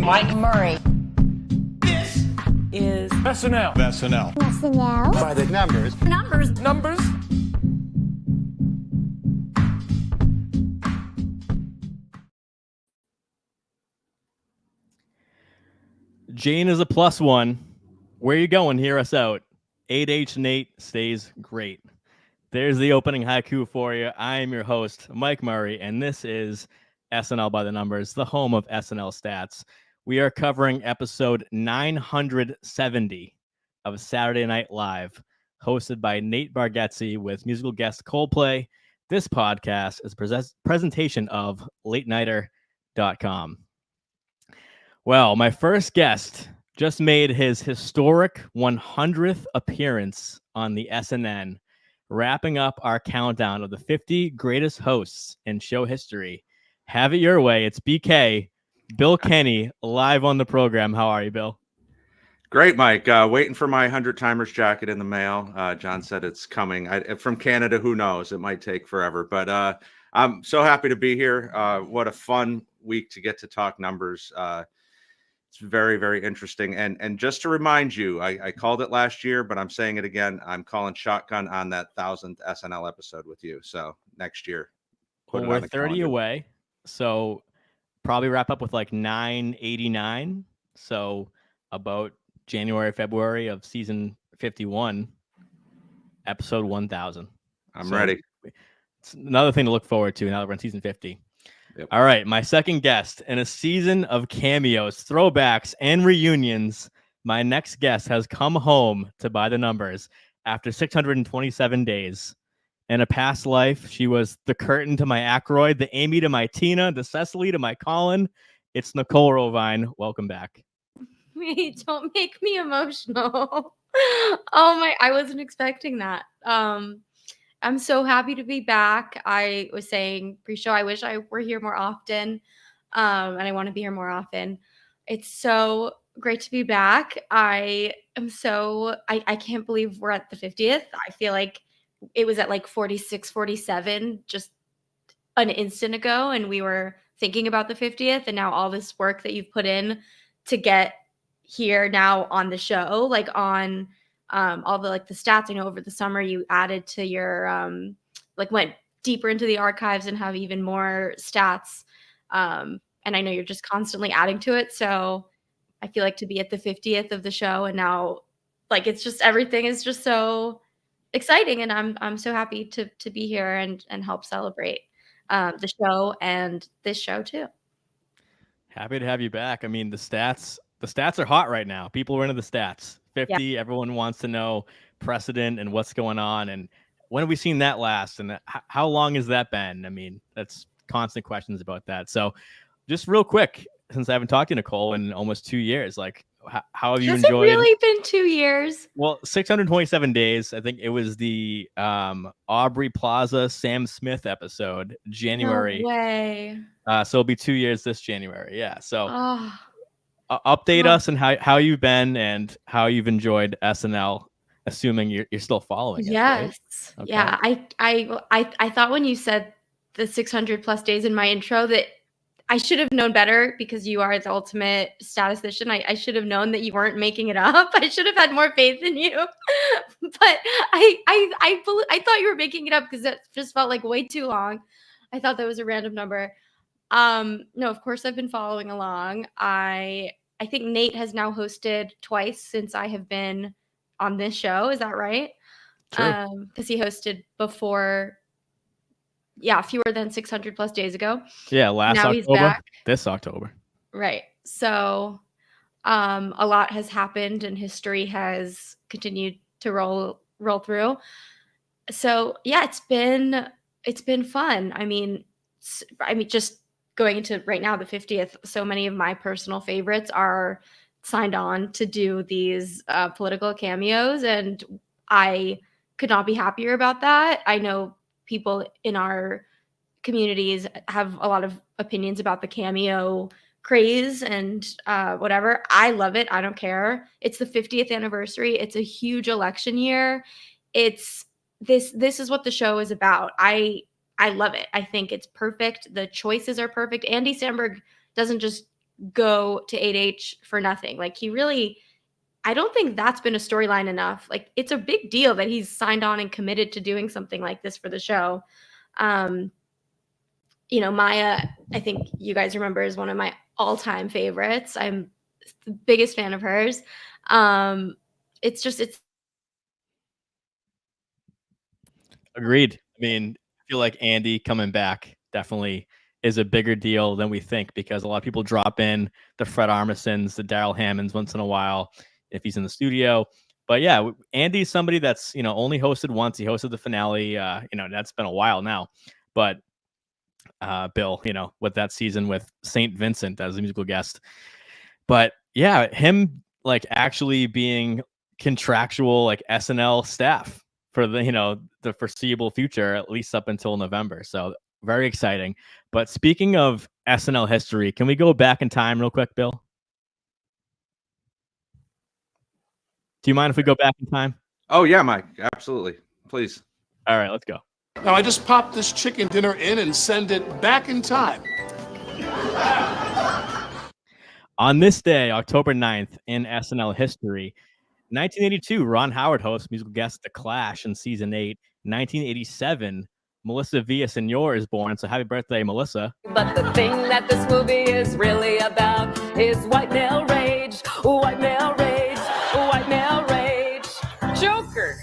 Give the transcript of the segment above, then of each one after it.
Mike Murray. This is SNL. SNL By the numbers. Numbers. Jane is a +1. Where you going? Hear us out. 8H Nate stays great. There's the opening haiku for you. I am your host, Mike Murray, and this is SNL By The Numbers, the home of SNL stats. We are covering episode 970 of Saturday Night Live, hosted by Nate Bargatze with musical guest Coldplay. This podcast is a presentation of LateNighter.com. Well, my first guest just made his historic 100th appearance on the SNN, wrapping up our countdown of the 50 greatest hosts in show history. Have it your way. It's BK, Bill Kenney, live on the program. How are you, Bill? Great, Mike. Waiting for my 100-timers jacket in the mail. John said it's coming. From Canada, who knows? It might take forever. But I'm so happy to be here. What a fun week to get to talk numbers. It's very, very interesting. And just to remind you, I called it last year, but I'm saying it again. I'm calling shotgun on that 1000th SNL episode with you. So next year. Well, we're 30 away. So probably wrap up with like 989. So about January, February of season 51, episode 1000. I'm ready. It's another thing to look forward to now that we're in season 50. Yep. All right, my second guest in a season of cameos, throwbacks, and reunions. My next guest has come home to By the Numbers after 627 days. In a past life, she was the Curtin to my Aykroyd, the Amy to my Tina, the Cecily to my Colin. It's Nicole Rovine. Welcome back. Wait, don't make me emotional. Oh my, I wasn't expecting that. I'm so happy to be back. I was saying pre-show, I wish I were here more often. And I want to be here more often. It's so great to be back. I can't believe we're at the 50th. I feel like it was at like 46, 47 just an instant ago. And we were thinking about the 50th. And now all this work that you've put in to get here now on the show, like on all the like the stats. I know over the summer you added to your went deeper into the archives and have even more stats. And I know you're just constantly adding to it. So I feel like to be at the 50th of the show and now like it's just everything is just so exciting, and I'm so happy to be here and help celebrate the show and this show too. Happy to have you back. I mean, the stats are hot right now. People are into the stats. 50, yeah. Everyone wants to know precedent and what's going on. And when have we seen that last? And how long has that been? I mean, that's constant questions about that. So just real quick, since I haven't talked to Nicole in almost 2 years, like how have you enjoyed? Has it really been 2 years? Well, 627 days. I think it was the Aubrey Plaza, Sam Smith episode, January. No way. So it'll be 2 years this January. Yeah. So update us and how you've been and how you've enjoyed SNL, assuming you're still following it. Yes. Right? Okay. Yeah. I thought when you said the 600 plus days in my intro that I should have known better because you are the ultimate statistician. I should have known that you weren't making it up. I should have had more faith in you. But I thought you were making it up because it just felt like way too long. I thought that was a random number. No, of course I've been following along. I think Nate has now hosted twice since I have been on this show. Is that right? True. Because he hosted before. Yeah, fewer than 600 plus days ago. Yeah, last now October, he's back. This October. Right. So a lot has happened and history has continued to roll through. So yeah, it's been fun. I mean, just going into right now, the 50th, so many of my personal favorites are signed on to do these political cameos, and I could not be happier about that. I know people in our communities have a lot of opinions about the cameo craze and whatever. I love it. I don't care. It's the 50th anniversary. It's a huge election year. It's this is what the show is about. I love it. I think it's perfect. The choices are perfect. Andy Samberg doesn't just go to 8H for nothing. Like I don't think that's been a storyline enough. Like it's a big deal that he's signed on and committed to doing something like this for the show. Maya, I think you guys remember, is one of my all-time favorites. I'm the biggest fan of hers. It's Agreed. I mean, I feel like Andy coming back definitely is a bigger deal than we think, because a lot of people drop in the Fred Armisons, the Daryl Hammonds once in a while if he's in the studio. But yeah, Andy's somebody that's, only hosted once. He hosted the finale. That's been a while now. But Bill, with that season with St. Vincent as a musical guest. But yeah, him like actually being contractual like SNL staff for the foreseeable future, at least up until November. So very exciting. But speaking of SNL history, can we go back in time real quick, Bill? Do you mind if we go back in time? Oh yeah, Mike, absolutely, please. All right, let's go. Now I just pop this chicken dinner in and send it back in time. On this day, October 9th, in SNL history, 1982, Ron Howard hosts musical guest The Clash in season 8. 1987, Melissa Villaseñor is born. So happy birthday, Melissa. But the thing that this movie is really about is white male rage, white male rage, white male rage. Joker.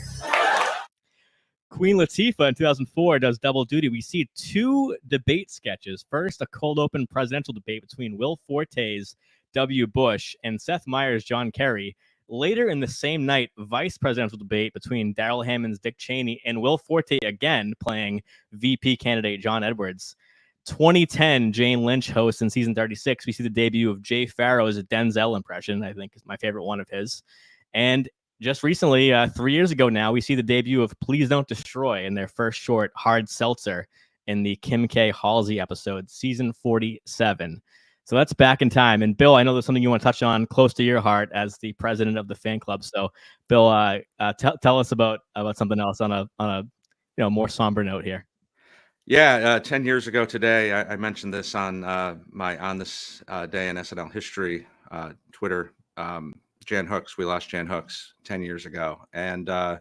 Queen Latifah in 2004 does double duty. We see 2 debate sketches. First, a cold open presidential debate between Will Forte's W. Bush and Seth Meyers' John Kerry. Later in the same night, vice presidential debate between Daryl Hammond's Dick Cheney and Will Forte again playing VP candidate John Edwards. 2010, Jane Lynch hosts in season 36. We see the debut of Jay Farrow's Denzel impression, I think is my favorite one of his. And just recently, 3 years ago now, we see the debut of Please Don't Destroy in their first short, Hard Seltzer, in the Kim K. Halsey episode, season 47. So that's back in time. And Bill, I know there's something you want to touch on close to your heart as the president of the fan club. So Bill, tell us about something else on a more somber note here. Yeah, 10 years ago today, I mentioned this on my On This Day in SNL History Twitter. Jan Hooks, we lost Jan Hooks 10 years ago, and at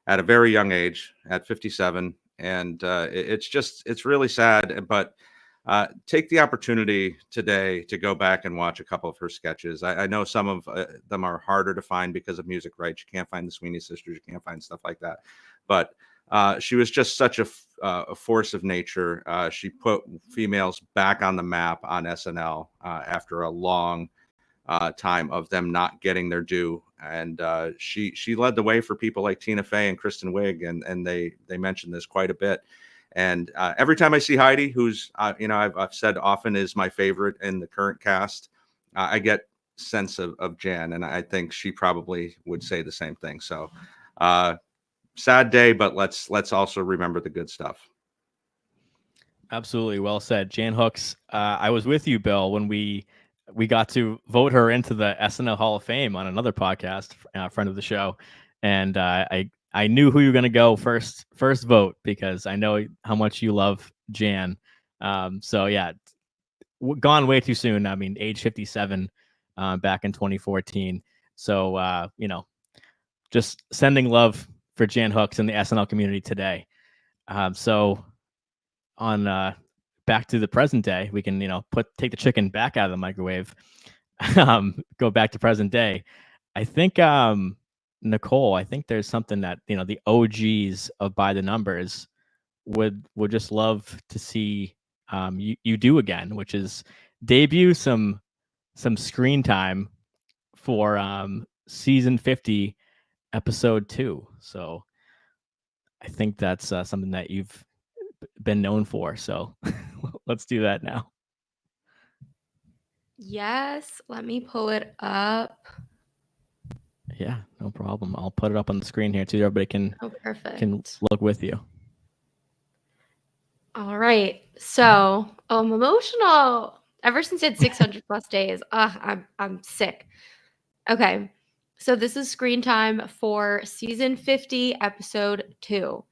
a very young age, at 57. And it's really sad, but take the opportunity today to go back and watch a couple of her sketches. I know some of them are harder to find because of music rights. You can't find the Sweeney Sisters, you can't find stuff like that. But she was just such a force of nature. She put females back on the map on SNL after a long time of them not getting their due, and she led the way for people like Tina Fey and Kristen Wiig, and they mentioned this quite a bit. And every time I see Heidi, who's I've said often is my favorite in the current cast, I get sense of Jan, and I think she probably would say the same thing. So sad day, but let's also remember the good stuff. Absolutely, well said, Jan Hooks. I was with you, Bill, when we got to vote her into the SNL Hall of Fame on another podcast, friend of the show, and I knew who you were going to go first vote, because I know how much you love Jan. So yeah, gone way too soon. I mean, age 57 back in 2014. So just sending love for Jan Hooks in the SNL community today. So on back to the present day, we can take the chicken back out of the microwave. Go back to present day. I think Nicole, I think there's something that the OGs of By the Numbers would just love to see you do again, which is debut some screen time for season 50 episode 2. So I think that's something that you've been known for, so let's do that now. Yes, let me pull it up. Yeah, no problem. I'll put it up on the screen here too. Everybody can look with you. All right. So I'm emotional. Ever since it's 600 plus days, I'm sick. Okay. So this is screen time for season 50, episode 2.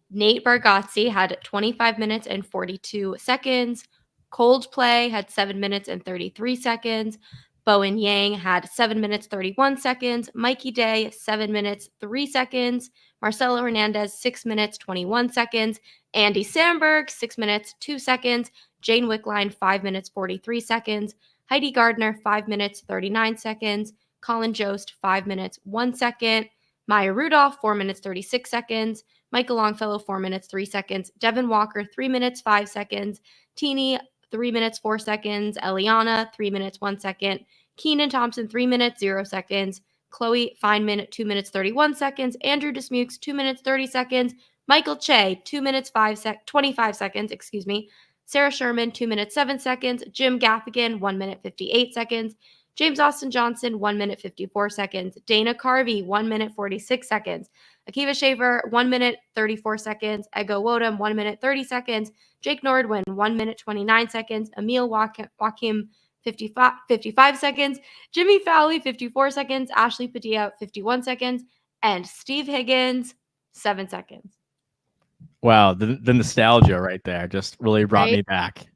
Nate Bargatze had 25 minutes and 42 seconds. Coldplay had 7 minutes and 33 seconds. Bowen Yang had 7 minutes 31 seconds. Mikey Day 7 minutes 3 seconds. Marcelo Hernandez 6 minutes 21 seconds. Andy Samberg 6 minutes 2 seconds. Jane Wickline 5 minutes 43 seconds. Heidi Gardner 5 minutes 39 seconds. Colin Jost 5 minutes 1 second. Maya Rudolph 4 minutes 36 seconds. Michael Longfellow 4 minutes 3 seconds. Devin Walker 3 minutes 5 seconds. Teeny 3 minutes 4 seconds. Eliana 3 minutes 1 second. Keenan Thompson 3 minutes 0 seconds. Chloe Feynman 2 minutes 31 seconds. Andrew Dismukes 2 minutes 30 seconds. Michael Che 2 minutes 25 seconds. Excuse me. Sarah Sherman 2 minutes 7 seconds. Jim Gaffigan 1 minute 58 seconds. James Austin Johnson 1 minute 54 seconds. Dana Carvey 1 minute 46 seconds. Akiva Shaver 1 minute 34 seconds. Ego Wodum 1 minute 30 seconds. Jake Nordwin 1 minute 29 seconds. Emil Wakim 55 seconds. Jimmy Fowley 54 seconds. Ashley Padilla 51 seconds. And Steve Higgins 7 seconds. Wow, the nostalgia right there just really brought me back.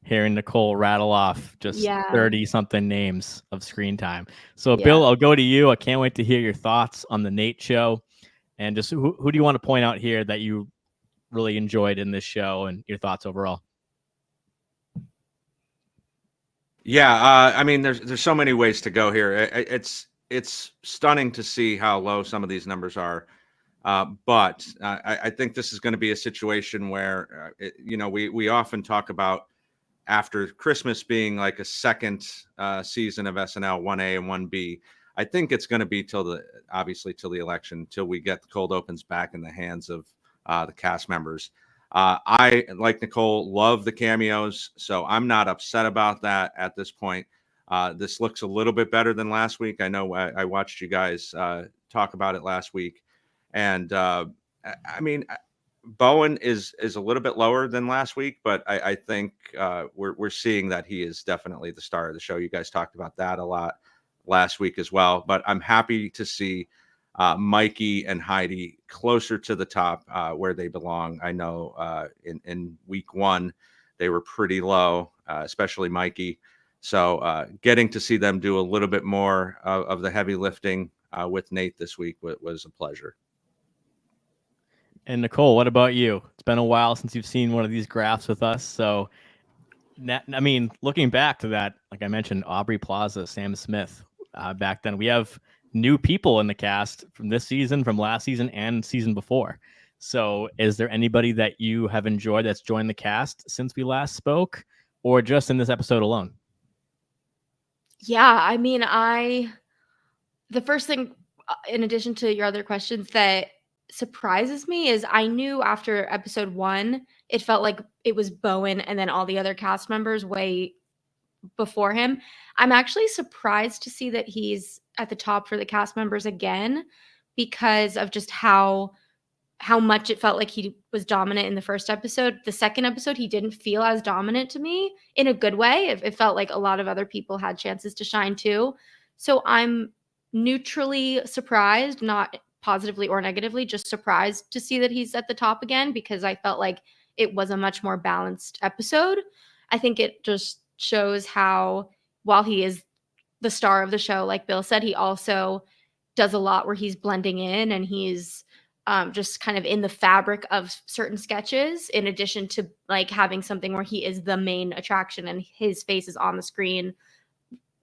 Hearing Nicole rattle off just 30-something names of screen time. So, Bill, I'll go to you. I can't wait to hear your thoughts on the Nate show. And just who do you want to point out here that you really enjoyed in this show and your thoughts overall? Yeah, I mean, there's so many ways to go here. It's stunning to see how low some of these numbers are. But I think this is going to be a situation where, we often talk about after Christmas being like a second season of SNL 1A and 1B. I think it's going to be till the election, till we get the cold opens back in the hands of the cast members. I, like Nicole, love the cameos, so I'm not upset about that at this point. This looks a little bit better than last week. I know I watched you guys talk about it last week. And I mean, Bowen is a little bit lower than last week, but I think we're seeing that he is definitely the star of the show. You guys talked about that a lot last week as well. But I'm happy to see Mikey and Heidi closer to the top where they belong. I know in week 1 they were pretty low, especially Mikey. So getting to see them do a little bit more of the heavy lifting with Nate this week was a pleasure. And Nicole, what about you? It's been a while since you've seen one of these graphs with us. So, I mean, looking back to that, like I mentioned, Aubrey Plaza, Sam Smith, back then, we have new people in the cast from this season, from last season, and season before. So is there anybody that you have enjoyed that's joined the cast since we last spoke, or just in this episode alone? Yeah, I mean, the first thing, in addition to your other questions, that surprises me is I knew after episode 1, it felt like it was Bowen and then all the other cast members way before him. I'm actually surprised to see that he's at the top for the cast members again, because of just how much it felt like he was dominant in the first episode. The second episode, he didn't feel as dominant to me in a good way. It felt like a lot of other people had chances to shine too. So I'm neutrally surprised, not positively or negatively, just surprised to see that he's at the top again, because I felt like it was a much more balanced episode. I think it just shows how, while he is the star of the show, like Bill said, he also does a lot where he's blending in and he's just kind of in the fabric of certain sketches, in addition to like having something where he is the main attraction and his face is on the screen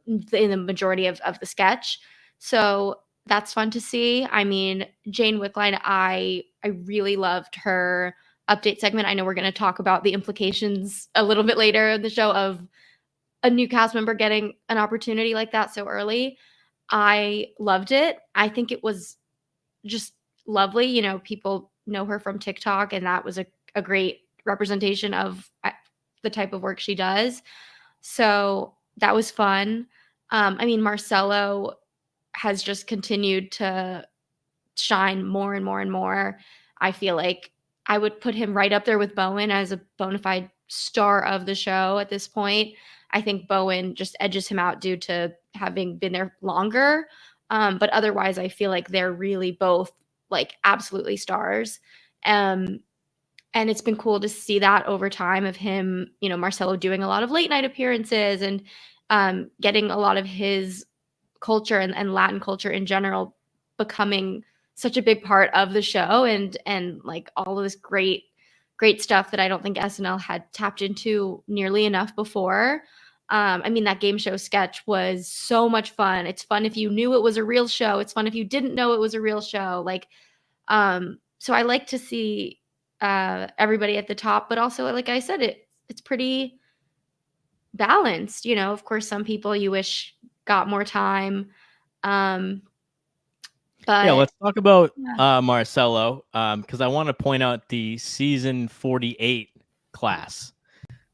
in the majority of the sketch. So that's fun to see. I mean, Jane Wickline, I really loved her update segment. I know we're going to talk about the implications a little bit later in the show of a new cast member getting an opportunity like that so early. I loved it. I think it was just lovely. You know, people know her from TikTok, and that was a great representation of the type of work she does. So that was fun. I mean, Marcelo has just continued to shine more and more and more. I feel like I would put him right up there with Bowen as a bona fide star of the show at this point. I think Bowen just edges him out due to having been there longer. But otherwise, I feel like they're really both like absolutely stars. And it's been cool to see that over time of him, Marcelo doing a lot of late night appearances and getting a lot of his culture and Latin culture in general becoming such a big part of the show and like all of this great stuff that I don't think SNL had tapped into nearly enough before. I mean, that game show sketch was so much fun. It's fun if you knew it was a real show. It's fun if you didn't know it was a real show. Like, so I like to see everybody at the top, but also, like I said, it's pretty balanced. Of course, some people you wish got more time. Yeah, let's talk about Yeah. Marcelo because I want to point out the season 48 class.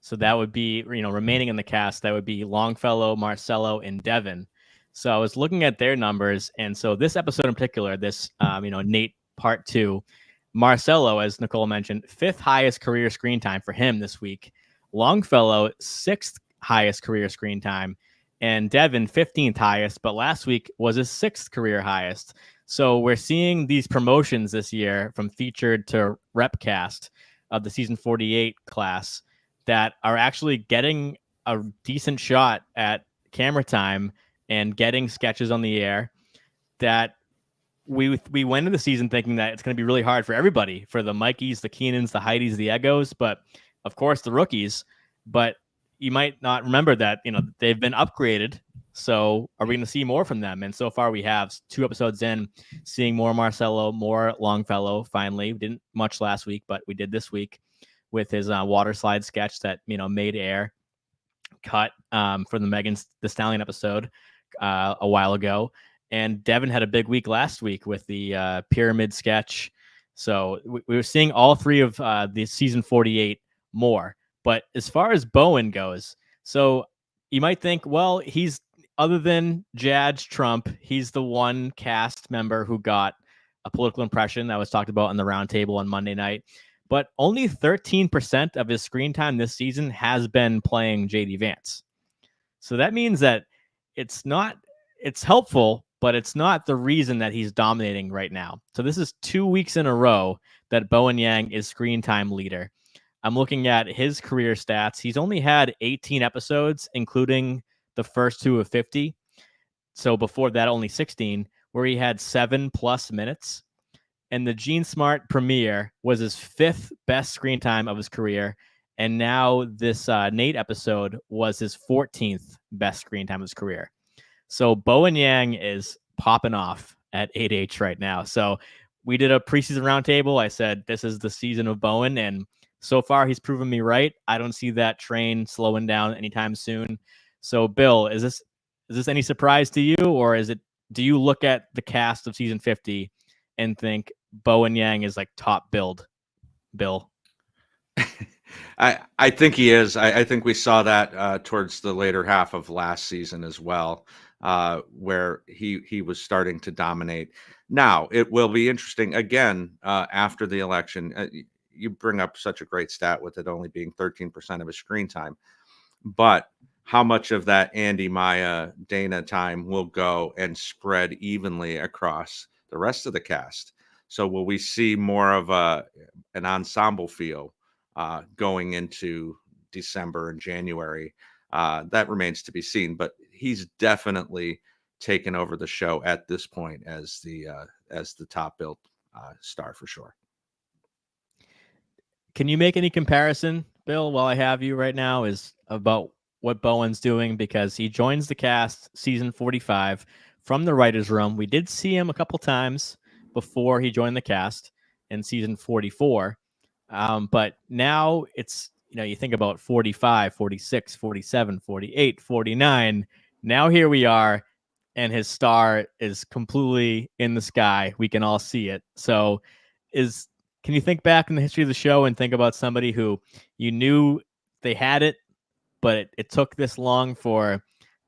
So that would be, remaining in the cast, that would be Longfellow, Marcelo, and Devin. So I was looking at their numbers. And so this episode in particular, this, Nate part 2, Marcelo, as Nicole mentioned, 5th highest career screen time for him this week. Longfellow, 6th highest career screen time. And Devin, 15th highest, but last week was his 6th career highest. So we're seeing these promotions this year from featured to repcast of the season 48 class that are actually getting a decent shot at camera time and getting sketches on the air that we went into the season thinking that it's going to be really hard for everybody, for the Mikeys, the Keenans, the Heidis, the Eggos, but of course the rookies. But you might not remember that, they've been upgraded. So are we going to see more from them? And so far we have 2 episodes in, seeing more Marcelo, more Longfellow. Finally, we didn't much last week, but we did this week with his water slide sketch that, made air cut for the Megan Thee Stallion episode a while ago. And Devin had a big week last week with the pyramid sketch. So we were seeing all 3 of the season 48 more. But as far as Bowen goes, so you might think, well, he's, other than Judge Trump, he's the one cast member who got a political impression that was talked about on the roundtable on Monday night. But only 13% of his screen time this season has been playing JD Vance. So that means that it's helpful, but it's not the reason that he's dominating right now. So this is 2 weeks in a row that Bowen Yang is screen time leader. I'm looking at his career stats. He's only had 18 episodes, including the first 2 of 50. So before that, only 16, where he had 7+ minutes. And the Gene Smart premiere was his 5th best screen time of his career. And now this Nate episode was his 14th best screen time of his career. So Bowen Yang is popping off at 8H right now. So we did a preseason roundtable. I said, this is the season of Bowen. And so far, he's proven me right. I don't see that train slowing down anytime soon. So Bill, is this any surprise to you? Or do you look at the cast of season 50 and think Bowen Yang is like top billed, Bill? I think he is. I think we saw that towards the later half of last season as well, where he was starting to dominate. Now, it will be interesting again after the election. You bring up such a great stat with it only being 13% of his screen time. But how much of that Andy, Maya, Dana time will go and spread evenly across the rest of the cast? So will we see more of an ensemble feel going into December and January? That remains to be seen, but he's definitely taken over the show at this point as the top billed star for sure. Can you make any comparison, Bill, while I have you right now, is about what Bowen's doing? Because he joins the cast season 45 from the writer's room. We did see him a couple times before he joined the cast in season 44. But now it's, you think about 45, 46, 47, 48, 49. Now here we are, and his star is completely in the sky. We can all see it. So can you think back in the history of the show and think about somebody who you knew they had it, but it took this long for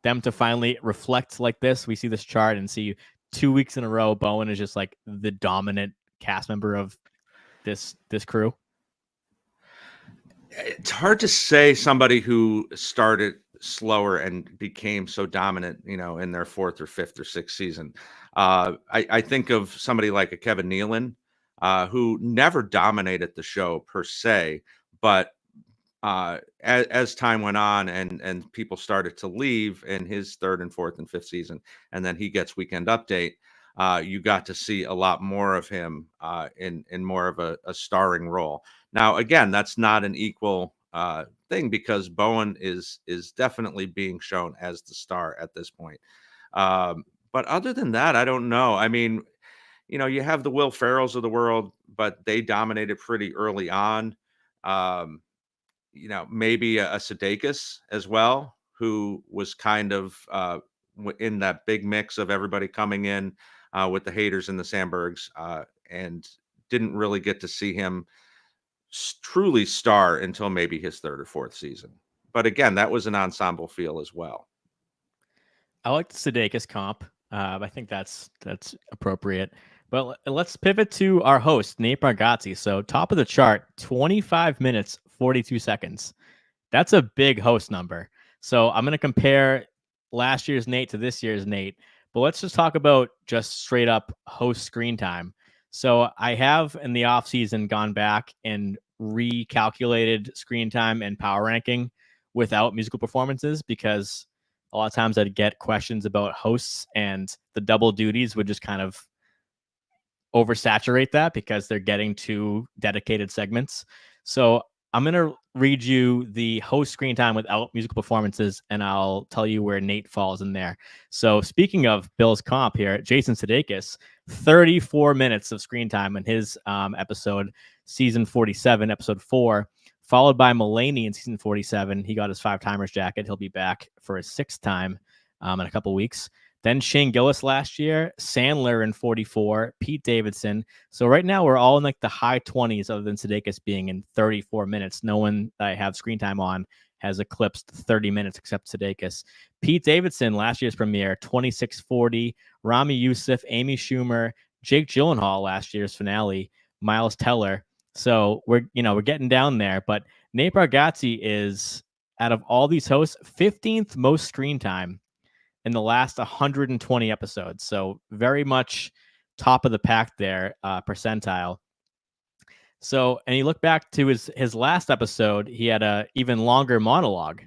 them to finally reflect like this? We see this chart and see 2 weeks in a row, Bowen is just like the dominant cast member of this crew. It's hard to say somebody who started slower and became so dominant, in their 4th or 5th or 6th season. I think of somebody like a Kevin Nealon, who never dominated the show per se, but as time went on and people started to leave in his third and fourth and fifth season, and then he gets Weekend Update, you got to see a lot more of him in more of a starring role. Now, again, that's not an equal thing, because Bowen is definitely being shown as the star at this point. But other than that, I don't know. I mean, you have the Will Ferrells of the world, but they dominated pretty early on. Um, maybe a Sudeikis as well, who was kind of in that big mix of everybody coming in with the Haters and the Sandbergs, and didn't really get to see him truly star until maybe his third or fourth season. But again, that was an ensemble feel as well. I like the Sudeikis comp. I think that's appropriate. But let's pivot to our host, Nate Bargatze. So top of the chart, 25 minutes, 42 seconds. That's a big host number. So I'm going to compare last year's Nate to this year's Nate. But let's just talk about just straight up host screen time. So I have in the off season gone back and recalculated screen time and power ranking without musical performances, because a lot of times I'd get questions about hosts and the double duties would just kind of oversaturate that because they're getting two dedicated segments. So I'm going to read you the host screen time without musical performances, and I'll tell you where Nate falls in there. So speaking of Bill's comp here, Jason Sudeikis, 34 minutes of screen time in his episode, season 47, episode 4, followed by Mulaney in season 47. He got his 5-timers jacket. He'll be back for his 6th time in a couple weeks. Then Shane Gillis last year, Sandler in 44, Pete Davidson. So right now we're all in like the high 20s, other than Sudeikis being in 34 minutes. No one that I have screen time on has eclipsed 30 minutes except Sudeikis. Pete Davidson, last year's premiere, 26:40. Rami Youssef, Amy Schumer, Jake Gyllenhaal, last year's finale, Miles Teller. So we're getting down there. But Nate Bargatze is, out of all these hosts, 15th most screen time in the last 120 episodes. So very much top of the pack there, percentile. So, and you look back to his last episode, he had a even longer monologue.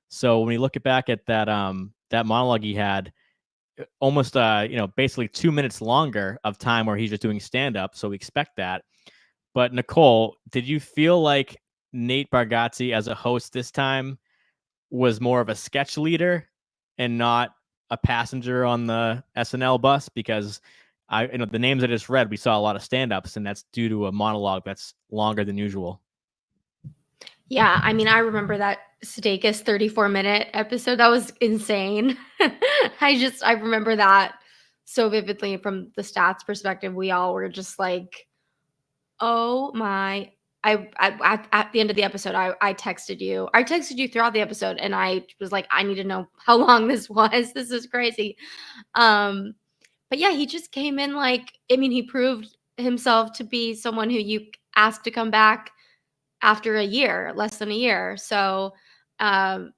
So when you look back at that that monologue he had, almost basically 2 minutes longer of time where he's just doing stand up. So we expect that. But Nicole, did you feel like Nate Bargatze as a host this time was more of a sketch leader and not a passenger on the SNL bus? Because the names I just read, we saw a lot of stand-ups, and that's due to a monologue that's longer than usual. Yeah, I mean, I remember that Sudeikis 34-minute episode. That was insane. I remember that so vividly from the stats perspective. We all were just like, oh my. At the end of the episode, I texted you. I texted you throughout the episode, and I was like, I need to know how long this was. This is crazy. But yeah, he just came in he proved himself to be someone who you asked to come back after a year, less than a year. So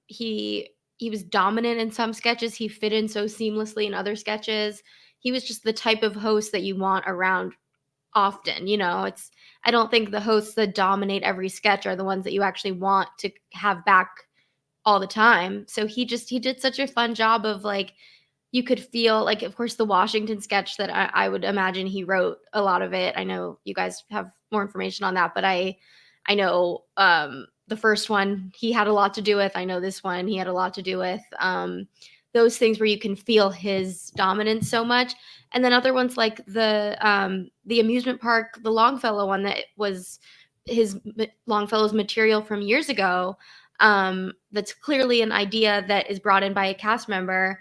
he was dominant in some sketches. He fit in so seamlessly in other sketches. He was just the type of host that you want around often. I don't think the hosts that dominate every sketch are the ones that you actually want to have back all the time. So he did such a fun job of you could feel of course, the Washington sketch that I would imagine he wrote a lot of it. I know you guys have more information on that, but I know the first one he had a lot to do with. I know this one he had a lot to do with. Those things where you can feel his dominance so much. And then other ones like the amusement park, the Longfellow one that was his Longfellow's material from years ago. That's clearly an idea that is brought in by a cast member.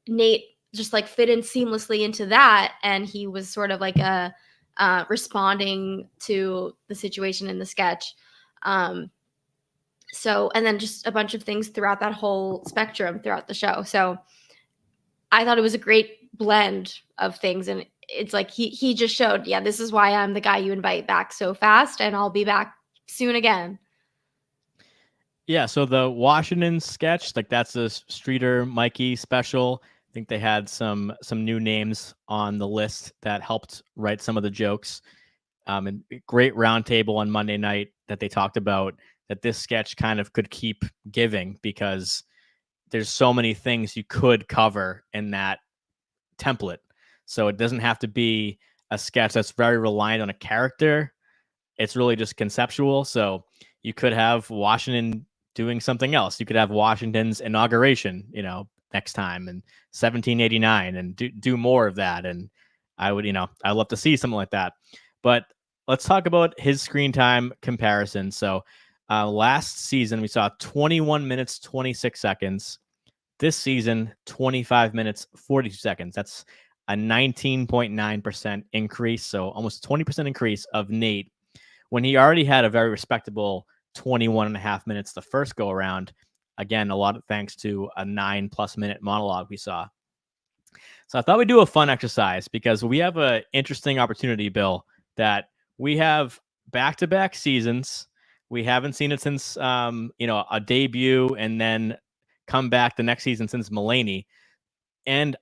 Nate just fit in seamlessly into that. And he was sort of responding to the situation in the sketch. And then just a bunch of things throughout that whole spectrum throughout the show. So I thought it was a great blend of things. And it's he just showed, yeah, this is why I'm the guy you invite back so fast, and I'll be back soon again. Yeah. So the Washington sketch, that's a Streeter Mikey special. I think they had some new names on the list that helped write some of the jokes. And great roundtable on Monday night that they talked about that this sketch kind of could keep giving because there's so many things you could cover in that template. So it doesn't have to be a sketch that's very reliant on a character. It's really just conceptual. So you could have Washington doing something else. You could have Washington's inauguration, next time in 1789 and do more of that. And I'd love to see something like that. But let's talk about his screen time comparison. So last season, we saw 21 minutes, 26 seconds. This season, 25 minutes, 42 seconds. That's a 19.9% increase. So almost a 20% increase of Nate when he already had a very respectable 21 and a half minutes the first go around. Again, a lot of thanks to a 9+ minute monologue we saw. So I thought we'd do a fun exercise because we have an interesting opportunity, Bill, that we have back-to-back seasons. We haven't seen it since, a debut and then come back the next season since Mulaney. And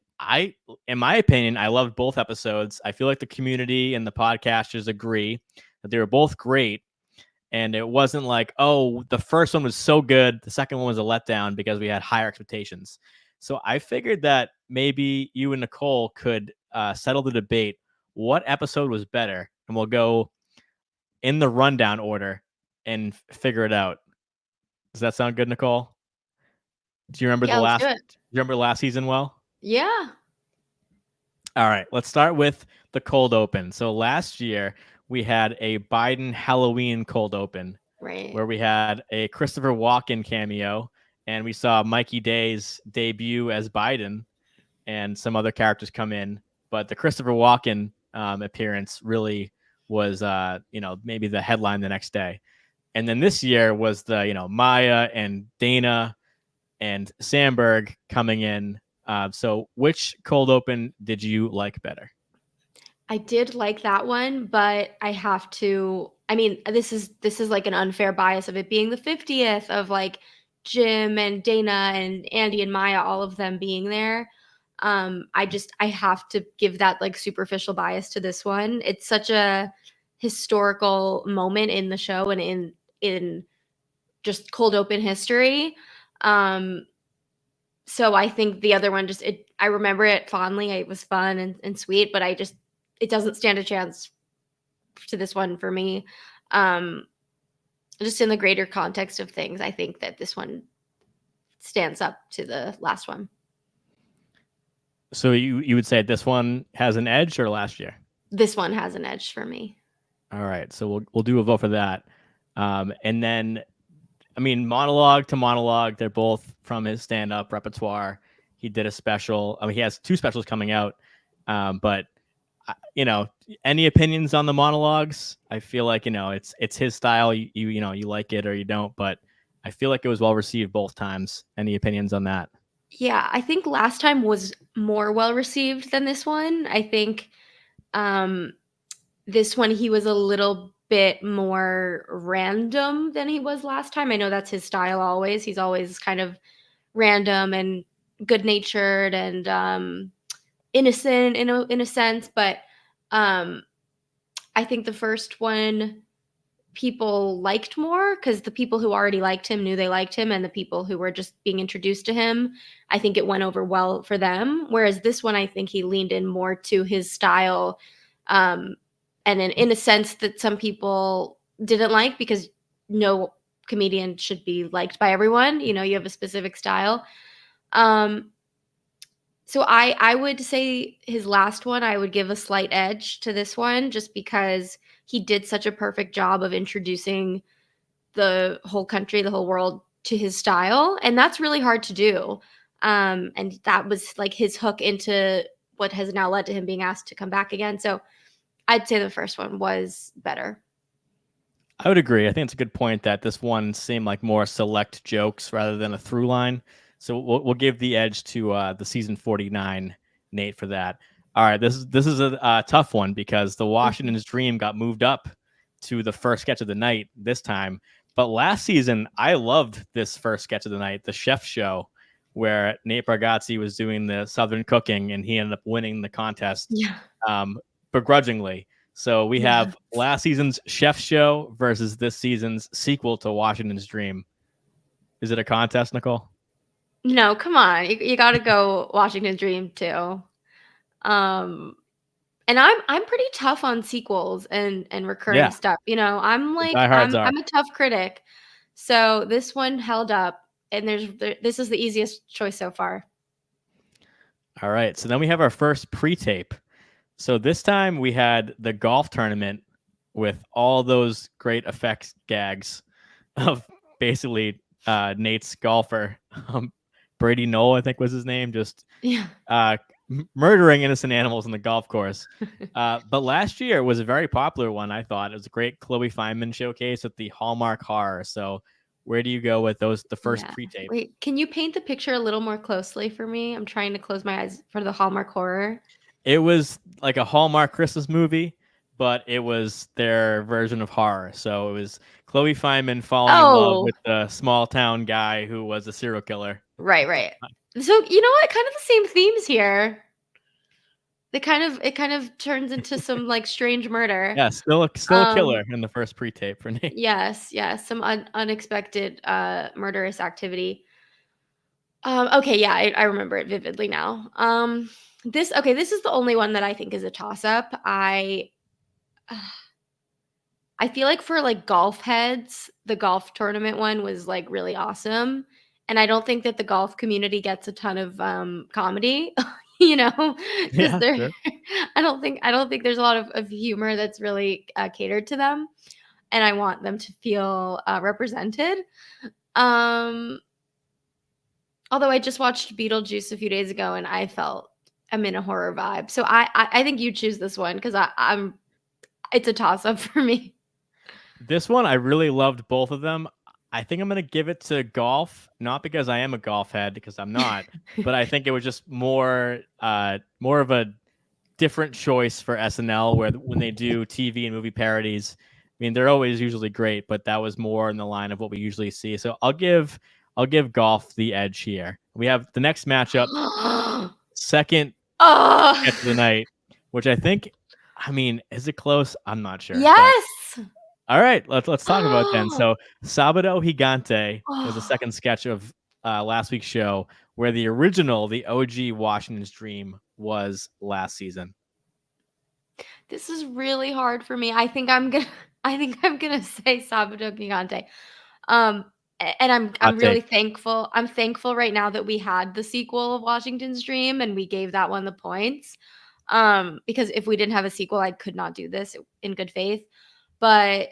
in my opinion, I loved both episodes. I feel like the community and the podcasters agree that they were both great. And it wasn't like, oh, the first one was so good, the second one was a letdown because we had higher expectations. So I figured that maybe you and Nicole could settle the debate. What episode was better? And we'll go in the rundown order and figure it out. Does that sound good, Nicole? Do you remember the last season well? Yeah. All right, let's start with the cold open. So last year we had a Biden Halloween cold open, right, where we had a Christopher Walken cameo, and we saw Mikey Day's debut as Biden, and some other characters come in. But the Christopher Walken appearance really was, maybe the headline the next day. And then this year was the, Maya and Dana and Sandberg coming in. So which cold open did you like better? I did like that one, but I have to. I mean, this is like an unfair bias of it being the 50th of like Jim and Dana and Andy and Maya, all of them being there. I have to give that like superficial bias to this one. It's such a historical moment in the show and in just cold open history. So I think the other one I remember it fondly. It was fun and sweet, but it doesn't stand a chance to this one for me. Just in the greater context of things, I think that this one stands up to the last one. So you would say this one has an edge or last year? This one has an edge for me. All right, so we'll do a vote for that. And then, I mean, monologue to monologue, they're both from his stand-up repertoire. He did a special. I mean, he has 2 specials coming out. But any opinions on the monologues? I feel like it's his style. You like it or you don't. But I feel like it was well received both times. Any opinions on that? Yeah, I think last time was more well received than this one. I think this one he was a little bit more random than he was last time. I know that's his style always. He's always kind of random and good-natured and innocent in a sense, but I think the first one people liked more because the people who already liked him knew they liked him, and the people who were just being introduced to him, I think it went over well for them. Whereas this one, I think he leaned in more to his style, and in a sense that some people didn't like, because no comedian should be liked by everyone. You have a specific style. So I would say his last one, I would give a slight edge to this one, just because he did such a perfect job of introducing the whole country, the whole world to his style. And that's really hard to do. And that was like his hook into what has now led to him being asked to come back again. So I'd say the first one was better. I would agree. I think it's a good point that this one seemed like more select jokes rather than a through line. So we'll give the edge to the season 49 Nate for that. All right, this is a tough one because the Washington's Dream got moved up to the first sketch of the night this time. But last season, I loved this first sketch of the night, the chef show, where Nate Bargatze was doing the Southern cooking and he ended up winning the contest begrudgingly. So we have last season's Chef Show versus this season's sequel to Washington's Dream. Is it a contest, Nicole? No, come on. You got to go Washington Dream too. And I'm pretty tough on sequels and recurring stuff. You know, I'm like diehards are. I'm a tough critic. So this one held up, and this is the easiest choice so far. All right. So then we have our first pre-tape. So this time we had the golf tournament with all those great effects gags of basically Nate's golfer, Brady Knoll, I think was his name, just murdering innocent animals on the golf course. But last year was a very popular one, I thought. It was a great Chloe Fineman showcase at the Hallmark Horror. So where do you go with the first pre-tape? Wait, can you paint the picture a little more closely for me? I'm trying to close my eyes for the Hallmark Horror. It was like a Hallmark Christmas movie, but it was their version of horror. So it was Chloe Fineman falling in love with the small town guy who was a serial killer. Right. So you know what? Kind of the same themes here. It kind of turns into some like strange murder. Yeah, still a killer in the first pre-tape for Nate. Yes, some unexpected murderous activity. Okay, yeah, I remember it vividly now. This is the only one that I think is a toss-up. I feel like for like golf heads, the golf tournament one was like really awesome. And I don't think that the golf community gets a ton of comedy, you know, because Sure. I don't think there's a lot of humor that's really catered to them, and I want them to feel represented. Although I just watched Beetlejuice a few days ago, and I'm in a horror vibe. So I think you choose this one because it's a toss up for me. This one, I really loved both of them. I think I'm going to give it to golf, not because I am a golf head, because I'm not, but I think it was just more of a different choice for SNL, where when they do TV and movie parodies, I mean, they're always usually great, but that was more in the line of what we usually see. So I'll give golf the edge here. We have the next matchup, second sketch of the night, which I think, I mean, is it close? I'm not sure. Yes. All right, let's talk about it then. So Sabado Gigante was the second sketch of last week's show, where the OG Washington's Dream was last season. This is really hard for me. I think I'm gonna say Sabado Gigante. And I'm really thankful. I'm thankful right now that we had the sequel of Washington's Dream and we gave that one the points. Because if we didn't have a sequel, I could not do this in good faith. But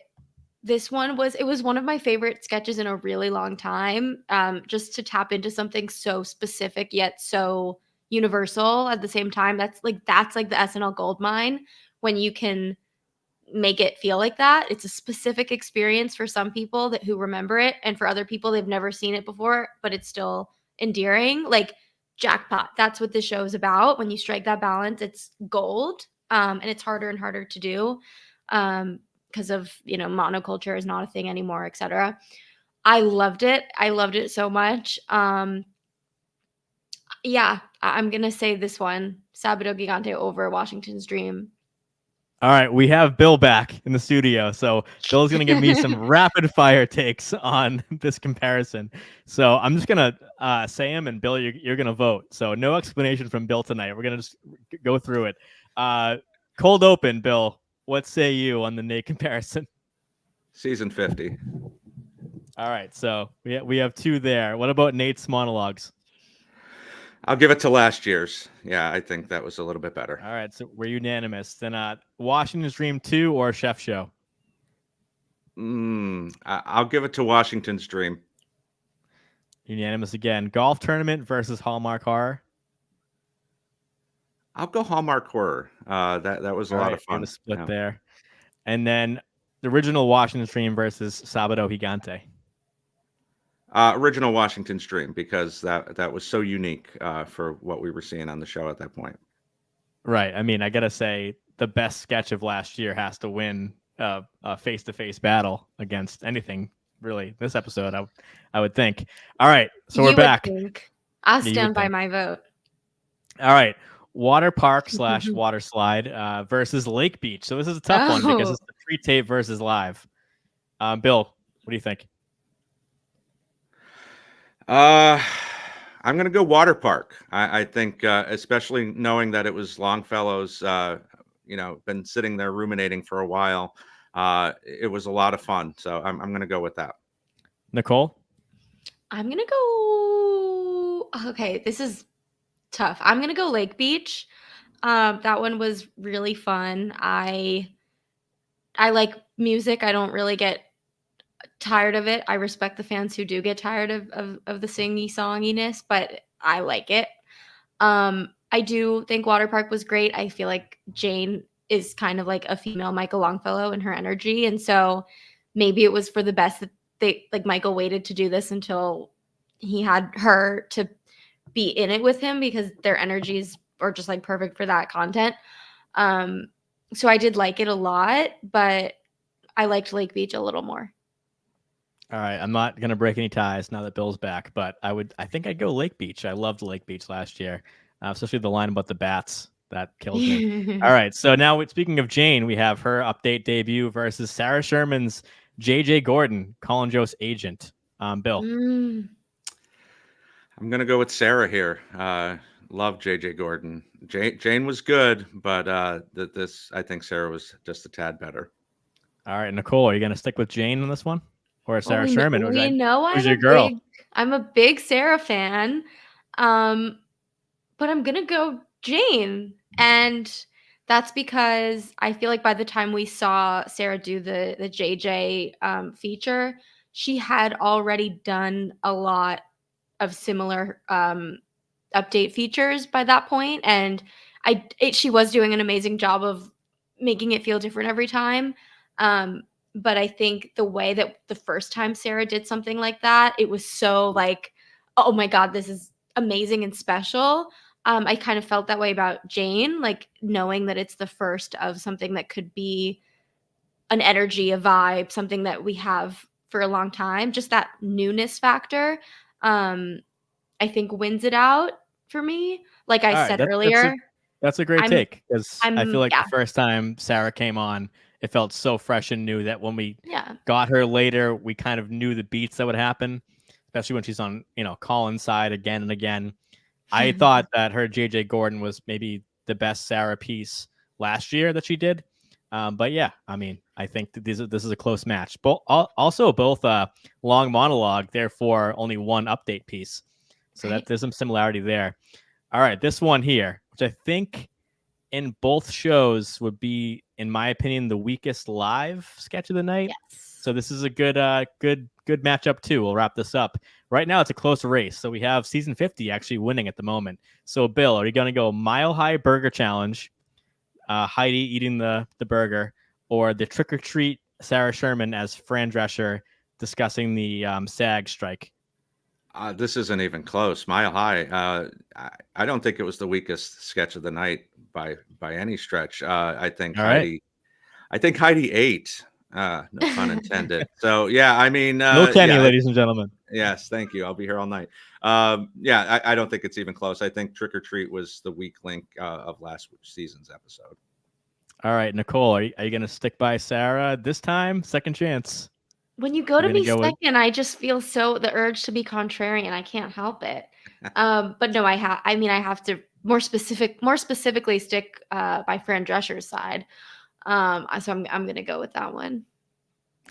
this one was one of my favorite sketches in a really long time. Just to tap into something so specific yet so universal at the same time. That's like the SNL goldmine, when you can make it feel like that. It's a specific experience for some people who remember it, and for other people they've never seen it before, but it's still endearing. Like jackpot. That's what this show is about. When you strike that balance, it's gold. And it's harder and harder to do. Because of, monoculture is not a thing anymore, etc. I loved it. I loved it so much. Yeah, I'm going to say this one, Sabado Gigante over Washington's Dream. All right, we have Bill back in the studio. So Bill's going to give me some rapid fire takes on this comparison. So I'm just going to say them, and Bill, you're going to vote. So no explanation from Bill tonight. We're going to just go through it. Cold open, Bill. What say you on the Nate comparison? Season 50. All right, so we have two there. What about Nate's monologues? I'll give it to last year's. Yeah, I think that was a little bit better. All right, so we're unanimous. Then Washington's Dream 2 or Chef Show? I'll give it to Washington's Dream. Unanimous again. Golf tournament versus Hallmark Horror? I'll go Hallmark Horror. That was a lot of fun. Split there. And then the original Washington's Dream versus Sabado Gigante. Original Washington's Dream, because that was so unique for what we were seeing on the show at that point. Right. I mean, I gotta say the best sketch of last year has to win a face-to-face battle against anything really this episode. I would think. All right, so we're back. I'll stand by my vote. All right. Water park / water slide versus Lake Beach. So this is a tough one because Oh. it's the pre-tape versus live. Bill, what do you think? I'm going to go water park. I think, especially knowing that it was Longfellow's, been sitting there ruminating for a while. It was a lot of fun. So I'm going to go with that. Nicole? I'm gonna go. Okay, this is tough. I'm gonna go Lake Beach. That one was really fun. I like music. I don't really get tired of it. I respect the fans who do get tired of the singy songiness, but I like it. I do think Water Park was great. I feel like Jane is kind of like a female Michael Longfellow in her energy, and so maybe it was for the best that Michael waited to do this until he had her to be in it with him because their energies are just like perfect for that content. So I did like it a lot, but I liked Lake Beach a little more. All right, I'm not gonna break any ties now that Bill's back, but I think I'd go Lake Beach. I loved Lake Beach last year, especially the line about the bats that killed me. All right, so now speaking of Jane, we have her update debut versus Sarah Sherman's JJ Gordon, Colin Jost agent. Bill, Mm. I'm going to go with Sarah here. Love JJ Gordon. Jane was good, but I think Sarah was just a tad better. all right, Nicole, are you gonna stick with Jane on this one, or Sarah Well, Sherman? we know who's your girl? I'm a big Sarah fan, but I'm gonna go Jane, and that's because I feel like by the time we saw Sarah do the JJ feature, she had already done a lot of similar update features by that point, and she was doing an amazing job of making it feel different every time. But I think the way that the first time Sarah did something like that, it was so like, oh my God, this is amazing and special. I kind of felt that way about Jane, like knowing that it's the first of something that could be an energy, a vibe, something that we have for a long time. Just that newness factor, I think wins it out for me. Like I All right, said earlier, that's a great I'm take because I feel like yeah, the first time Sarah came on, it felt so fresh and new that when we yeah. got her later, we kind of knew the beats that would happen, especially when she's on, Colin's side again and again. I thought that her JJ Gordon was maybe the best Sarah piece last year that she did. But yeah, I mean, I think that this is a close match. Also both long monologue, therefore only one update piece. So Right. there's some similarity there. All right, this one here, which I think in both shows would be, in my opinion, the weakest live sketch of the night. Yes. So this is a good matchup too. We'll wrap this up. Right now, it's a close race. So we have season 50 actually winning at the moment. So Bill, are you going to go Mile High Burger Challenge, Heidi eating the burger, or the Trick or Treat Sarah Sherman as Fran Drescher discussing the SAG strike? This isn't even close. Mile High. I don't think it was the weakest sketch of the night by any stretch. I think All right. Heidi ate. No pun intended. So yeah, I mean, Bill Kenney, yeah, ladies and gentlemen. yes, thank you. I'll be here all night. Yeah, I don't think it's even close. I think Trick or Treat was the weak link of last season's episode. All right, Nicole, are you going to stick by Sarah this time? Second chance. When you go to be second, I just feel the urge to be contrarian. I can't help it. But no, I have to more specifically stick by Fran Drescher's side. So I'm gonna go with that one.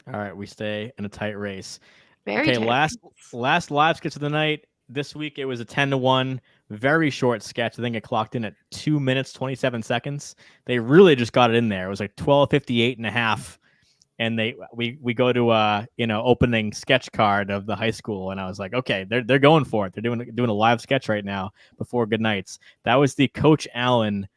All right, we stay in a tight race. Very tight. Last live sketch of the night. This week it was a 10-1, very short sketch. I think it clocked in at 2 minutes 27 seconds. They really just got it in there. It was like 12:58 and a half. And we go to opening sketch card of the high school, and I was like, okay, they're going for it. They're doing a live sketch right now before good nights. That was the Coach Allen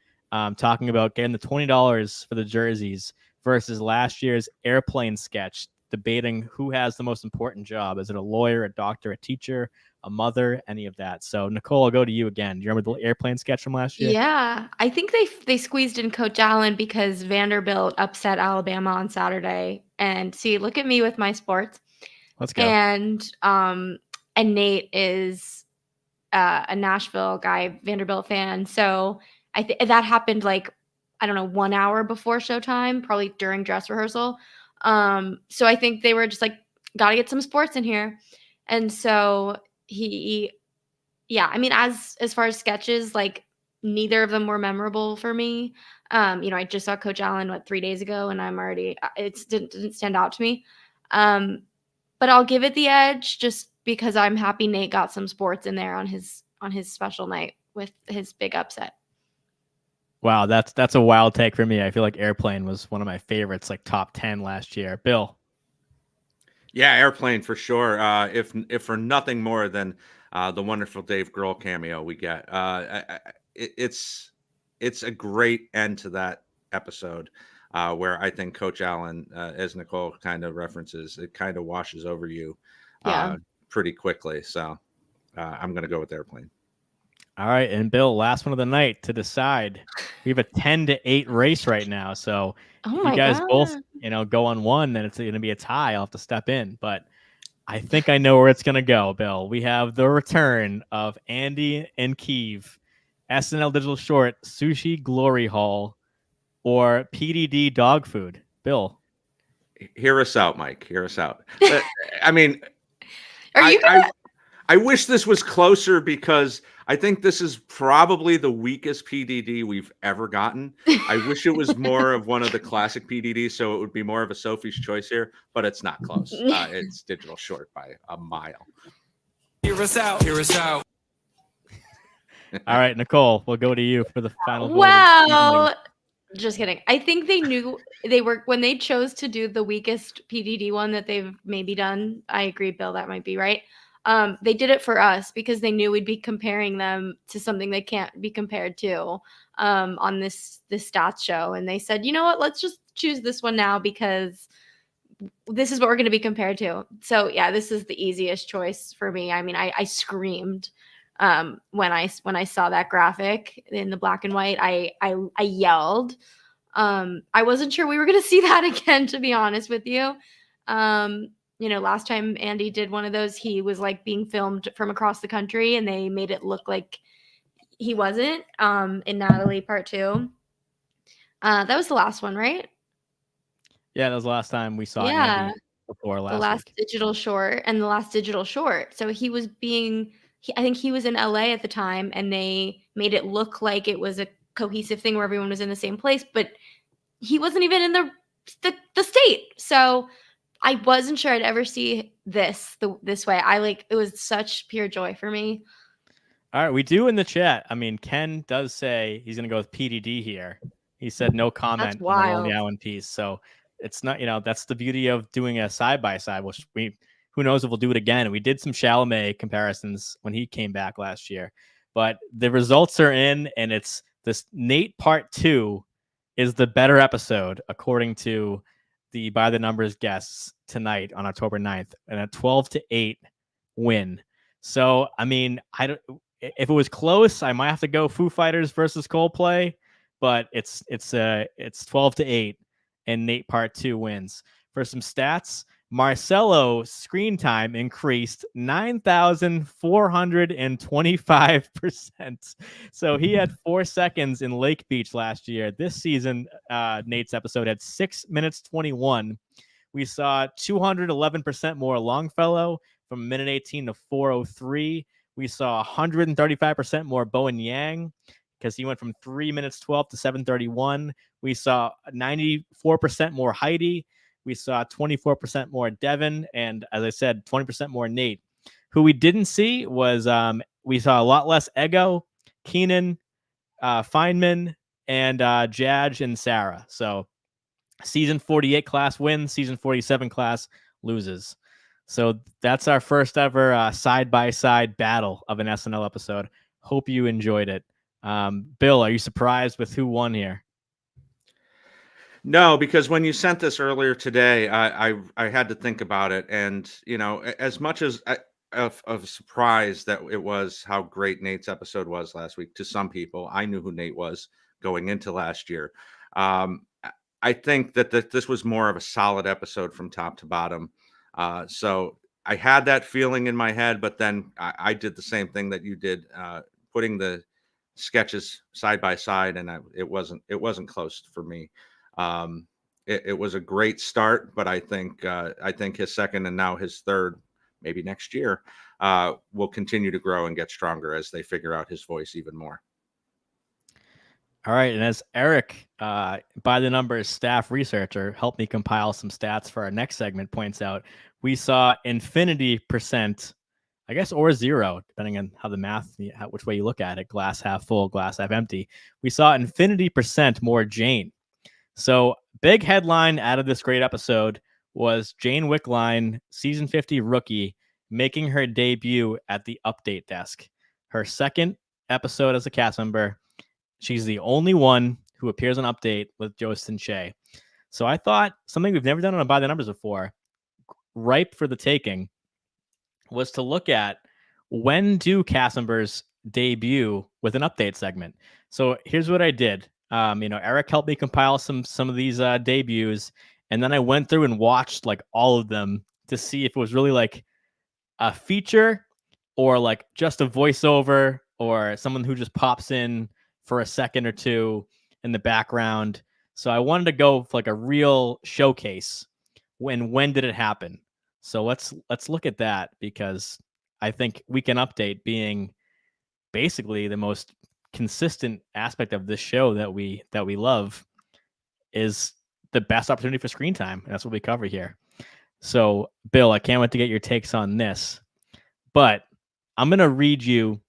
talking about getting the $20 for the jerseys versus last year's airplane sketch, debating who has the most important job. Is it a lawyer, a doctor, a teacher, a mother, any of that? So Nicole, I'll go to you again. Do you remember the airplane sketch from last year? Yeah, I think they squeezed in Coach Allen because Vanderbilt upset Alabama on Saturday. And see, look at me with my sports. Let's go. And Nate is a Nashville guy, Vanderbilt fan. So that happened like, I don't know, 1 hour before showtime, probably during dress rehearsal. So I think they were just like, gotta get some sports in here. And so yeah, I mean, as far as sketches, like neither of them were memorable for me. I just saw Coach Allen 3 days ago, and I'm already it didn't stand out to me. But I'll give it the edge just because I'm happy Nate got some sports in there on his special night with his big upset. Wow, that's a wild take for me. I feel like Airplane was one of my favorites, like top 10 last year. Bill. Yeah, Airplane for sure. If for nothing more than the wonderful Dave Grohl cameo we get, it's a great end to that episode, where I think Coach Allen, as Nicole kind of references, it kind of washes over you pretty quickly. So I'm going to go with Airplane. All right, and Bill, last one of the night to decide. We have a 10-8 race right now, so if you guys both, go on one, then it's going to be a tie. I'll have to step in, but I think I know where it's going to go, Bill. We have the return of Andy and Keeve, SNL Digital Short, Sushi Glory Hall, or PDD Dog Food. Bill. Hear us out, Mike. Hear us out. I mean, I wish this was closer because I think this is probably the weakest PDD we've ever gotten. I wish it was more of one of the classic PDDs, so it would be more of a Sophie's Choice here, but it's not close. It's Digital Short by a mile. Hear us out. Hear us out. All right, Nicole, we'll go to you for the final. Well, just kidding. I think they knew when they chose to do the weakest PDD one that they've maybe done. I agree, Bill, that might be right. They did it for us because they knew we'd be comparing them to something they can't be compared to on this stats show. And they said, you know what, let's just choose this one now because this is what we're going to be compared to. So yeah, this is the easiest choice for me. I mean, I screamed when I saw that graphic in the black and white. I yelled. I wasn't sure we were going to see that again, to be honest with you. Last time Andy did one of those, he was like being filmed from across the country and they made it look like he wasn't in Natalie Part 2. That was the last one, right? Yeah, that was the last time we saw Andy before last week. The last digital short. So he was I think he was in LA at the time and they made it look like it was a cohesive thing where everyone was in the same place, but he wasn't even in the state. So I wasn't sure I'd ever see this way. It was such pure joy for me. All right, we do in the chat. I mean, Ken does say he's going to go with PDD here. He said no comment on the Lonely Island piece. So it's not, that's the beauty of doing a side-by-side, which who knows if we'll do it again. We did some Chalamet comparisons when he came back last year. But the results are in, and it's this Nate Part 2 is the better episode, according to the By the Numbers guests tonight on October 9th, and a 12-8 win. So, I mean, if it was close, I might have to go Foo Fighters versus Coldplay, but it's 12-8, and Nate Part 2 wins. For some stats, Marcelo screen time increased 9,425%. So he had 4 seconds in Lake Beach last year. This season, Nate's episode had 6 minutes 21. We saw 211% more Longfellow from minute 18 to 4:03. We saw 135% more Bowen Yang because he went from 3 minutes 12 to 7:31. We saw 94% more Heidi. We saw 24% more Devin, and as I said, 20% more Nate. Who we didn't see was we saw a lot less Ego, Keenan, Feynman, and Jadge and Sarah. So season 48 class wins, season 47 class loses. So that's our first ever side-by-side battle of an SNL episode. Hope you enjoyed it. Bill, are you surprised with who won here? No, because when you sent this earlier today, I had to think about it, and as much as of surprise that it was how great Nate's episode was last week to some people, I knew who Nate was going into last year. I think that this was more of a solid episode from top to bottom. So I had that feeling in my head, but then I did the same thing that you did, putting the sketches side by side, and it wasn't close for me. It was a great start, but I think his second and now his third, maybe next year, will continue to grow and get stronger as they figure out his voice even more. All right, and as Eric, by the numbers staff researcher, helped me compile some stats for our next segment, points out, we saw infinity percent, I guess, or zero, depending on how the math, which way you look at it, glass half full, glass half empty. We saw infinity percent more Jane. So big headline out of this great episode was Jane Wickline, season 50 rookie, making her debut at the update desk. Her second episode as a cast member. She's the only one who appears on Update with Jostin Shea. So I thought something we've never done on By the Numbers before, ripe for the taking, was to look at when do cast members debut with an update segment. So here's what I did. Eric helped me compile some of these debuts, and then I went through and watched like all of them to see if it was really like a feature or like just a voiceover or someone who just pops in for a second or two in the background. So I wanted to go for like a real showcase. When did it happen? So let's look at that, because I think Weekend Update, being basically the most consistent aspect of this show that we love, is the best opportunity for screen time. And that's what we cover here. So Bill, I can't wait to get your takes on this, but I'm going to read you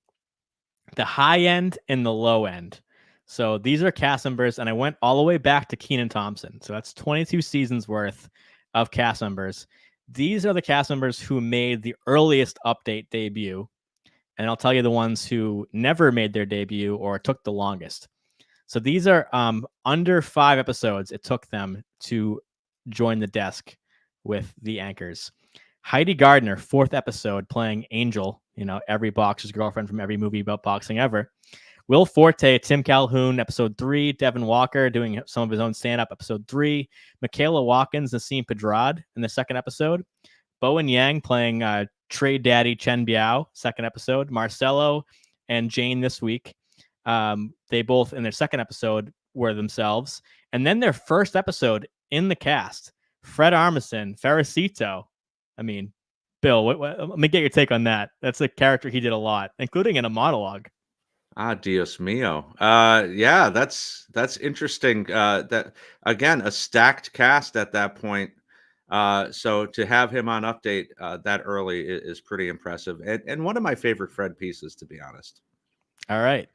the high end and the low end. So these are cast members, and I went all the way back to Kenan Thompson. So that's 22 seasons worth of cast members. These are the cast members who made the earliest update debut, and I'll tell you the ones who never made their debut or took the longest. So these are under 5 episodes it took them to join the desk with the anchors. Heidi Gardner, 4th episode, playing Angel, every boxer's girlfriend from every movie about boxing ever. Will Forte, Tim Calhoun, episode 3. Devin Walker doing some of his own stand-up, episode 3. Michaela Watkins, Nassim Pedrad in the 2nd episode. Bowen Yang playing Trade Daddy Chen Biao, 2nd episode. Marcelo and Jane this week. They both, in their 2nd episode, were themselves. And then their 1st episode in the cast, Fred Armisen, Ferricito. I mean, Bill, let me get your take on that. That's a character he did a lot, including in a monologue. Dios mío. Yeah, that's interesting. That again, a stacked cast at that point. So to have him on Update that early is pretty impressive, and one of my favorite Fred pieces, to be honest. All right,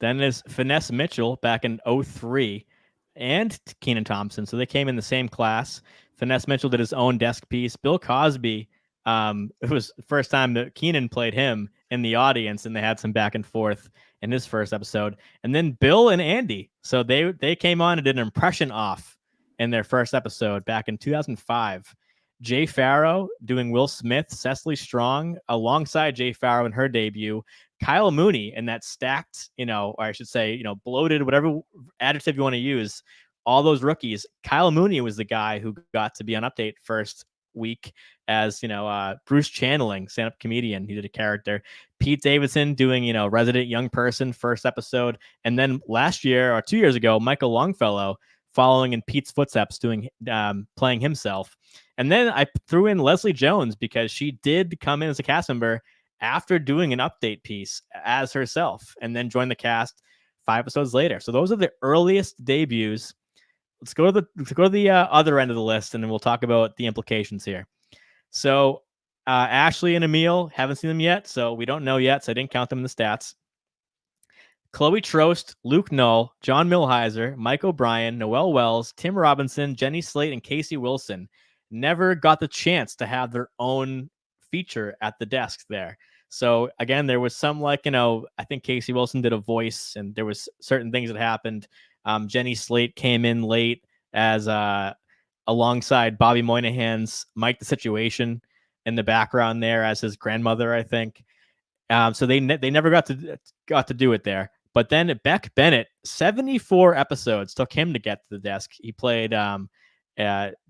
then there's Finesse Mitchell back in 2003, and Kenan Thompson. So they came in the same class. Finesse Mitchell did his own desk piece. Bill Cosby. It was the first time that Kenan played him in the audience, and they had some back and forth in his 1st episode. And then Bill and Andy. So they came on and did an impression off in their 1st episode back in 2005. Jay Farrow doing Will Smith, Cecily Strong alongside Jay Farrow in her debut. Kyle Mooney in that stacked, or I should say, bloated, whatever adjective you want to use, all those rookies. Kyle Mooney was the guy who got to be on Update first week as Bruce Channeling, stand-up comedian. He did a character. Pete Davidson doing resident young person, 1st episode. And then last year or 2 years ago, Michael Longfellow following in Pete's footsteps, doing playing himself. And then I threw in Leslie Jones, because she did come in as a cast member after doing an Update piece as herself, and then joined the cast 5 episodes later. So those are the earliest debuts. Let's go to the other end of the list, and then we'll talk about the implications here. So Ashley and Emil, haven't seen them yet, so we don't know yet, so I didn't count them in the stats. Chloe Trost, Luke Null, John Milheiser, Mike O'Brien, Noelle Wells, Tim Robinson, Jenny Slate, and Casey Wilson never got the chance to have their own feature at the desk there. So again, there was some I think Casey Wilson did a voice, and there was certain things that happened. Jenny Slate came in late as alongside Bobby Moynihan's Mike the Situation in the background there as his grandmother, I think. So they never got to do it there. But then Beck Bennett, 74 episodes took him to get to the desk. He played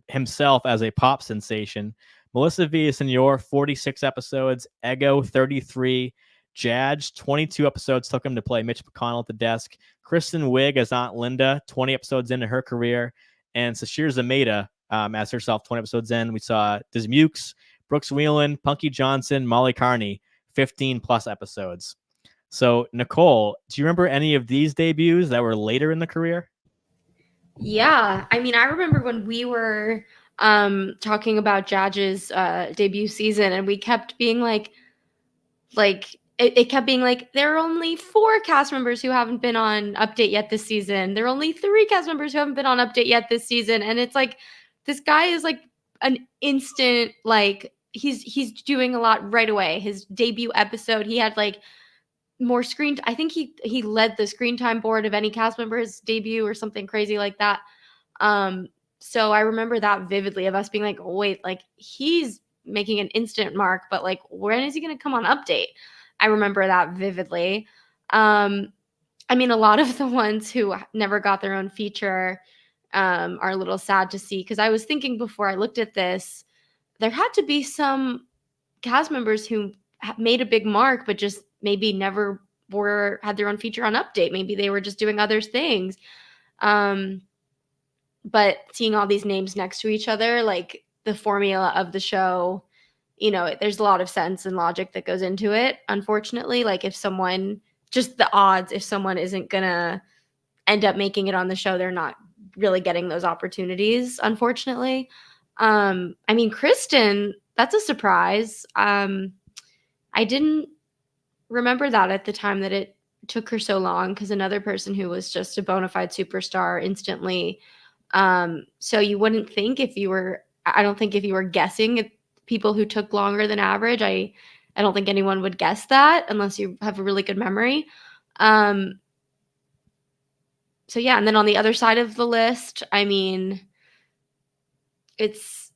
himself as a pop sensation. Melissa Villasenor, 46 episodes. Ego, 33. Jadge, 22 episodes took him to play Mitch McConnell at the desk. Kristen Wiig as Aunt Linda, 20 episodes into her career. And Sashir Zameda as herself, 20 episodes in. We saw Diz Mukes, Brooks Wheelan, Punky Johnson, Molly Carney, 15 plus episodes. So, Nicole, do you remember any of these debuts that were later in the career? Yeah, I mean, I remember when we were talking about Jadge's debut season, and we kept being like it kept being like, there are only 4 cast members who haven't been on Update yet this season. There are only 3 cast members who haven't been on Update yet this season. And it's like, this guy is like an instant, like he's doing a lot right away. His debut episode, he had like more screen. I think he led the screen time board of any cast member's debut or something crazy like that. So I remember that vividly, of us being like, oh, wait, like he's making an instant mark, but like, when is he going to come on Update? I remember that vividly. I mean, a lot of the ones who never got their own feature are a little sad to see, because I was thinking before I looked at this, there had to be some cast members who made a big mark, but just maybe never had their own feature on Update. Maybe they were just doing other things. But seeing all these names next to each other, like the formula of the show, you know, there's a lot of sense and logic that goes into it. Unfortunately, like if someone, just the odds, if someone isn't gonna end up making it on the show, they're not really getting those opportunities, unfortunately. I mean, Kristen, that's a surprise. I didn't remember that at the time, that it took her so long, because another person who was just a bona fide superstar instantly. So you wouldn't think, I don't think if you were guessing at people who took longer than average, I don't think anyone would guess that unless you have a really good memory. So yeah, and then on the other side of the list, I mean, it's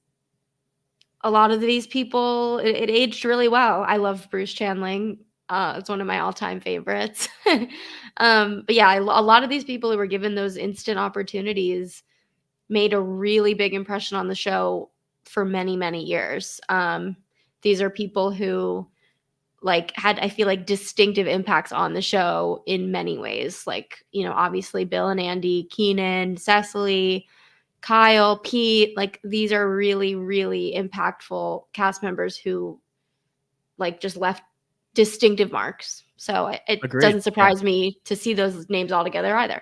a lot of these people, it aged really well. I love Bruce Chandling. It's one of my all-time favorites. But yeah, a lot of these people who were given those instant opportunities made a really big impression on the show for many, many years. These are people who like had, I feel like, distinctive impacts on the show in many ways. Like, you know, obviously Bill and Andy, Keenan, Cecily, Kyle, Pete, like these are really, really impactful cast members who like just left distinctive marks. So it Agreed. doesn't surprise me to see those names all together either.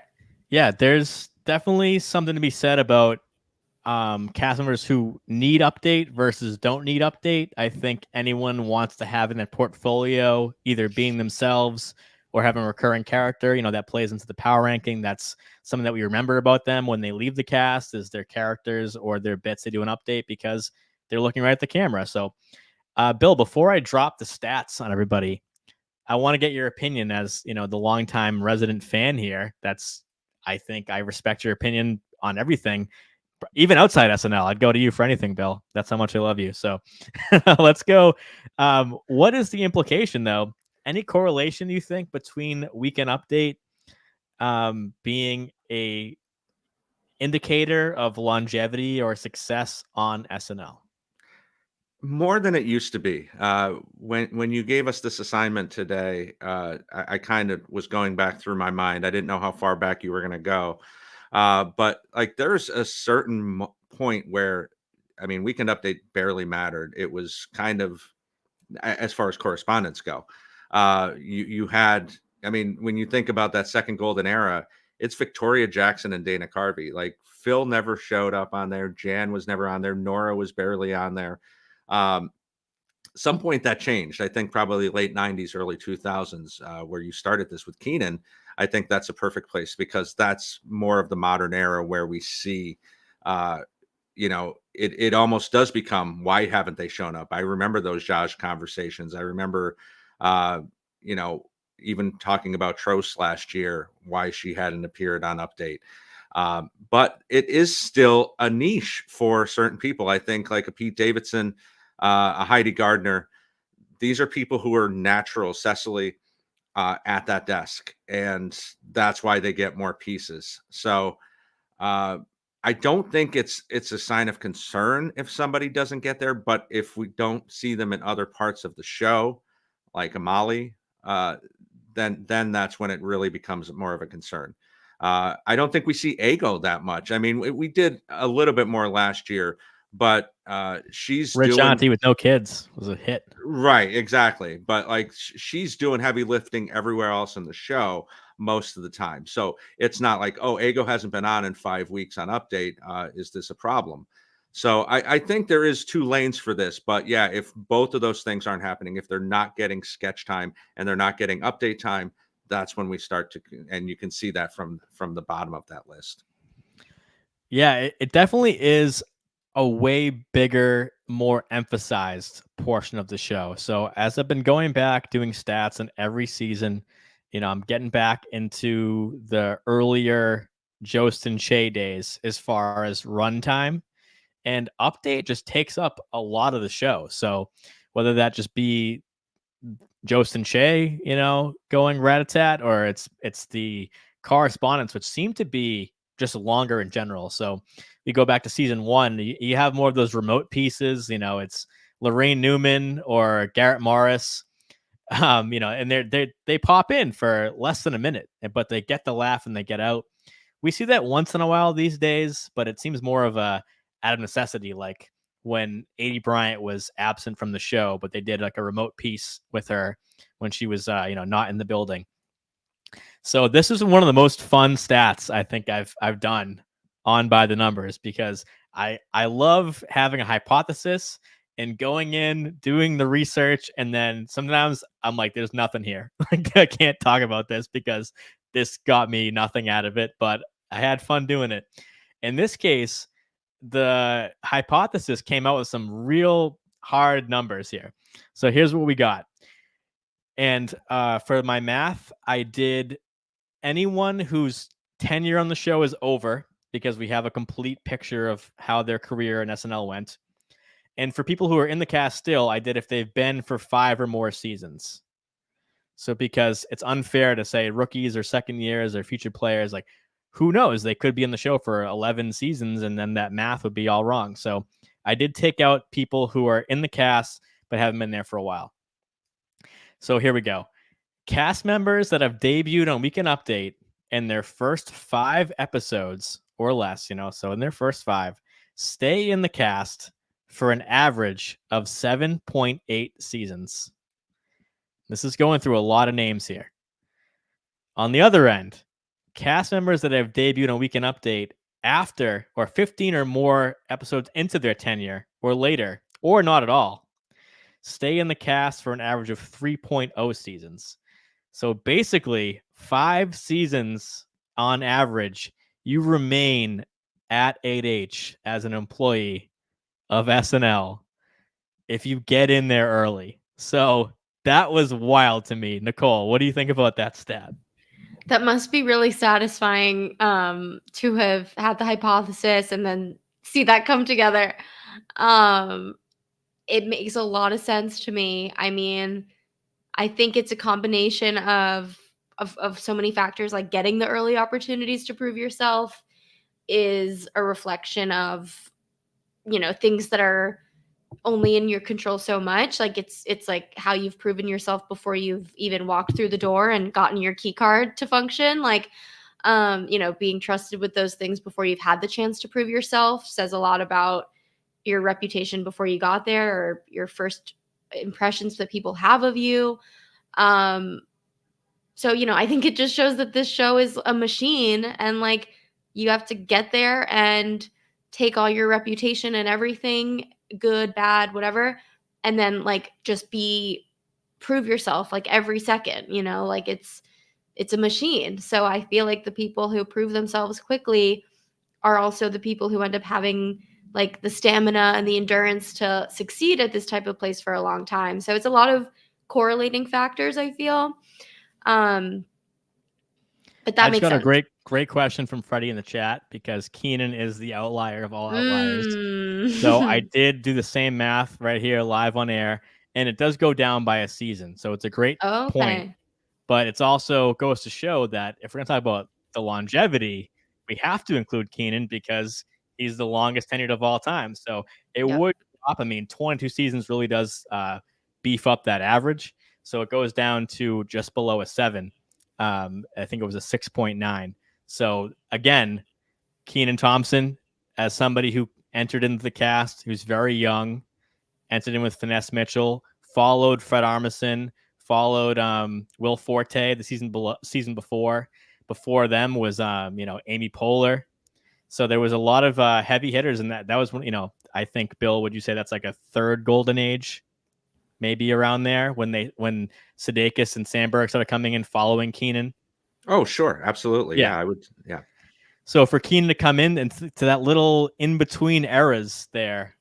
Yeah, there's definitely something to be said about cast members who need Update versus don't need Update. I think anyone wants to have in their portfolio either being themselves or having a recurring character, you know, that plays into the power ranking. That's something that we remember about them when they leave the cast, is their characters or their bits they do an Update because they're looking right at the camera. So, Bill, before I drop the stats on everybody, I want to get your opinion as, you know, the longtime resident fan here. I think I respect your opinion on everything. Even outside SNL, I'd go to you for anything, Bill. That's how much I love you. So let's go. What is the implication, though? Any correlation you think between Weekend Update being a indicator of longevity or success on SNL? More than it used to be. When you gave us this assignment today, I kind of was going back through my mind. I didn't know how far back you were going to go. But like there's a certain point where, I mean, Weekend Update barely mattered. It was kind of, as far as correspondence go, you had, I mean, when you think about that second golden era, it's Victoria Jackson and Dana Carvey. Like Phil never showed up on there. Jan was never on there. Nora was barely on there. Some point that changed. I think probably late 90s, early 2000s, where you started this with Keenan. I think that's a perfect place because that's more of the modern era where we see, you know, it almost does become, why haven't they shown up? I remember those Josh conversations. I remember, you know, even talking about Tros last year, why she hadn't appeared on Update. But it is still a niche for certain people. I think like a Pete Davidson, a Heidi Gardner. These are people who are natural, Cecily, at that desk, and that's why they get more pieces. So I don't think it's a sign of concern if somebody doesn't get there, but if we don't see them in other parts of the show, like Amali, then that's when it really becomes more of a concern. I don't think we see Ego that much. I mean, we did a little bit more last year, but she's Rich doing Auntie with no kids was a hit. right, exactly. But like she's doing heavy lifting everywhere else in the show most of the time. So it's not like, oh, Ego hasn't been on in 5 weeks on update. Is this a problem? So I think there is two lanes for this, but yeah, if both of those things aren't happening, if they're not getting sketch time and they're not getting update time, that's when we start to, and you can see that from the bottom of that list. Yeah, it definitely is a way bigger, more emphasized portion of the show. So as I've been going back doing stats in every season, I'm getting back into the earlier Jost and Shay days as far as runtime, and update just takes up a lot of the show. So whether that just be Jost and Shay, going rat-a-tat, or it's the correspondence, which seem to be just longer in general. So we go back to season 1, you have more of those remote pieces. It's Lorraine Newman or Garrett Morris, and they pop in for less than a minute, but they get the laugh and they get out. We see that once in a while these days, but it seems more of a out of necessity, like when Adie Bryant was absent from the show, but they did like a remote piece with her when she was, not in the building. So this is one of the most fun stats I think I've done on By the Numbers, because I love having a hypothesis and going in, doing the research, and then sometimes I'm like, there's nothing here. Like, I can't talk about this because this got me nothing out of it, but I had fun doing it. In this case, the hypothesis came out with some real hard numbers here. So here's what we got. And for my math, I did anyone whose tenure on the show is over, because we have a complete picture of how their career in SNL went. And for people who are in the cast still, I did if they've been for 5 or more seasons. So because it's unfair to say rookies or second years or future players, like, who knows? They could be in the show for 11 seasons, and then that math would be all wrong. So I did take out people who are in the cast but haven't been there for a while. So here we go. Cast members that have debuted on Weekend Update in their first 5 episodes or less, so in their first 5, stay in the cast for an average of 7.8 seasons. This is going through a lot of names here. On the other end, cast members that have debuted on Weekend Update after or 15 or more episodes into their tenure or later, or not at all, stay in the cast for an average of 3.0 seasons. So basically, 5 seasons on average, you remain at 8H as an employee of SNL if you get in there early. So that was wild to me. Nicole, what do you think about that stat? That must be really satisfying to have had the hypothesis and then see that come together. It makes a lot of sense to me. I mean, I think it's a combination of so many factors. Like, getting the early opportunities to prove yourself is a reflection of, things that are only in your control so much. Like, it's like how you've proven yourself before you've even walked through the door and gotten your key card to function. Like, being trusted with those things before you've had the chance to prove yourself says a lot about your reputation before you got there, or your first impressions that people have of you. So, I think it just shows that this show is a machine, and like, you have to get there and take all your reputation and everything, good, bad, whatever, and then like just prove yourself like every second, like it's a machine. So I feel like the people who prove themselves quickly are also the people who end up having like the stamina and the endurance to succeed at this type of place for a long time. So it's a lot of correlating factors, I feel. But that I just makes got sense. a great question from Freddie in the chat, because Keenan is the outlier of all outliers. So I did do the same math right here live on air, and it does go down by a season. So it's a great point, but it's also goes to show that if we're going to talk about the longevity, we have to include Keenan because he's the longest tenured of all time. So it would drop. I mean, 22 seasons really does beef up that average. So it goes down to just below a 7. I think it was a 6.9. So again, Kenan Thompson, as somebody who entered into the cast, who's very young, entered in with Finesse Mitchell, followed Fred Armisen, followed Will Forte the season before. Before them was Amy Poehler. So there was a lot of heavy hitters in that. That was, I think, Bill, would you say that's like a third golden age, maybe around there when Sudeikis and Sandberg started coming in following Kenan? Oh, sure, absolutely, yeah, I would, yeah. So for Kenan to come in and to that little in between eras there,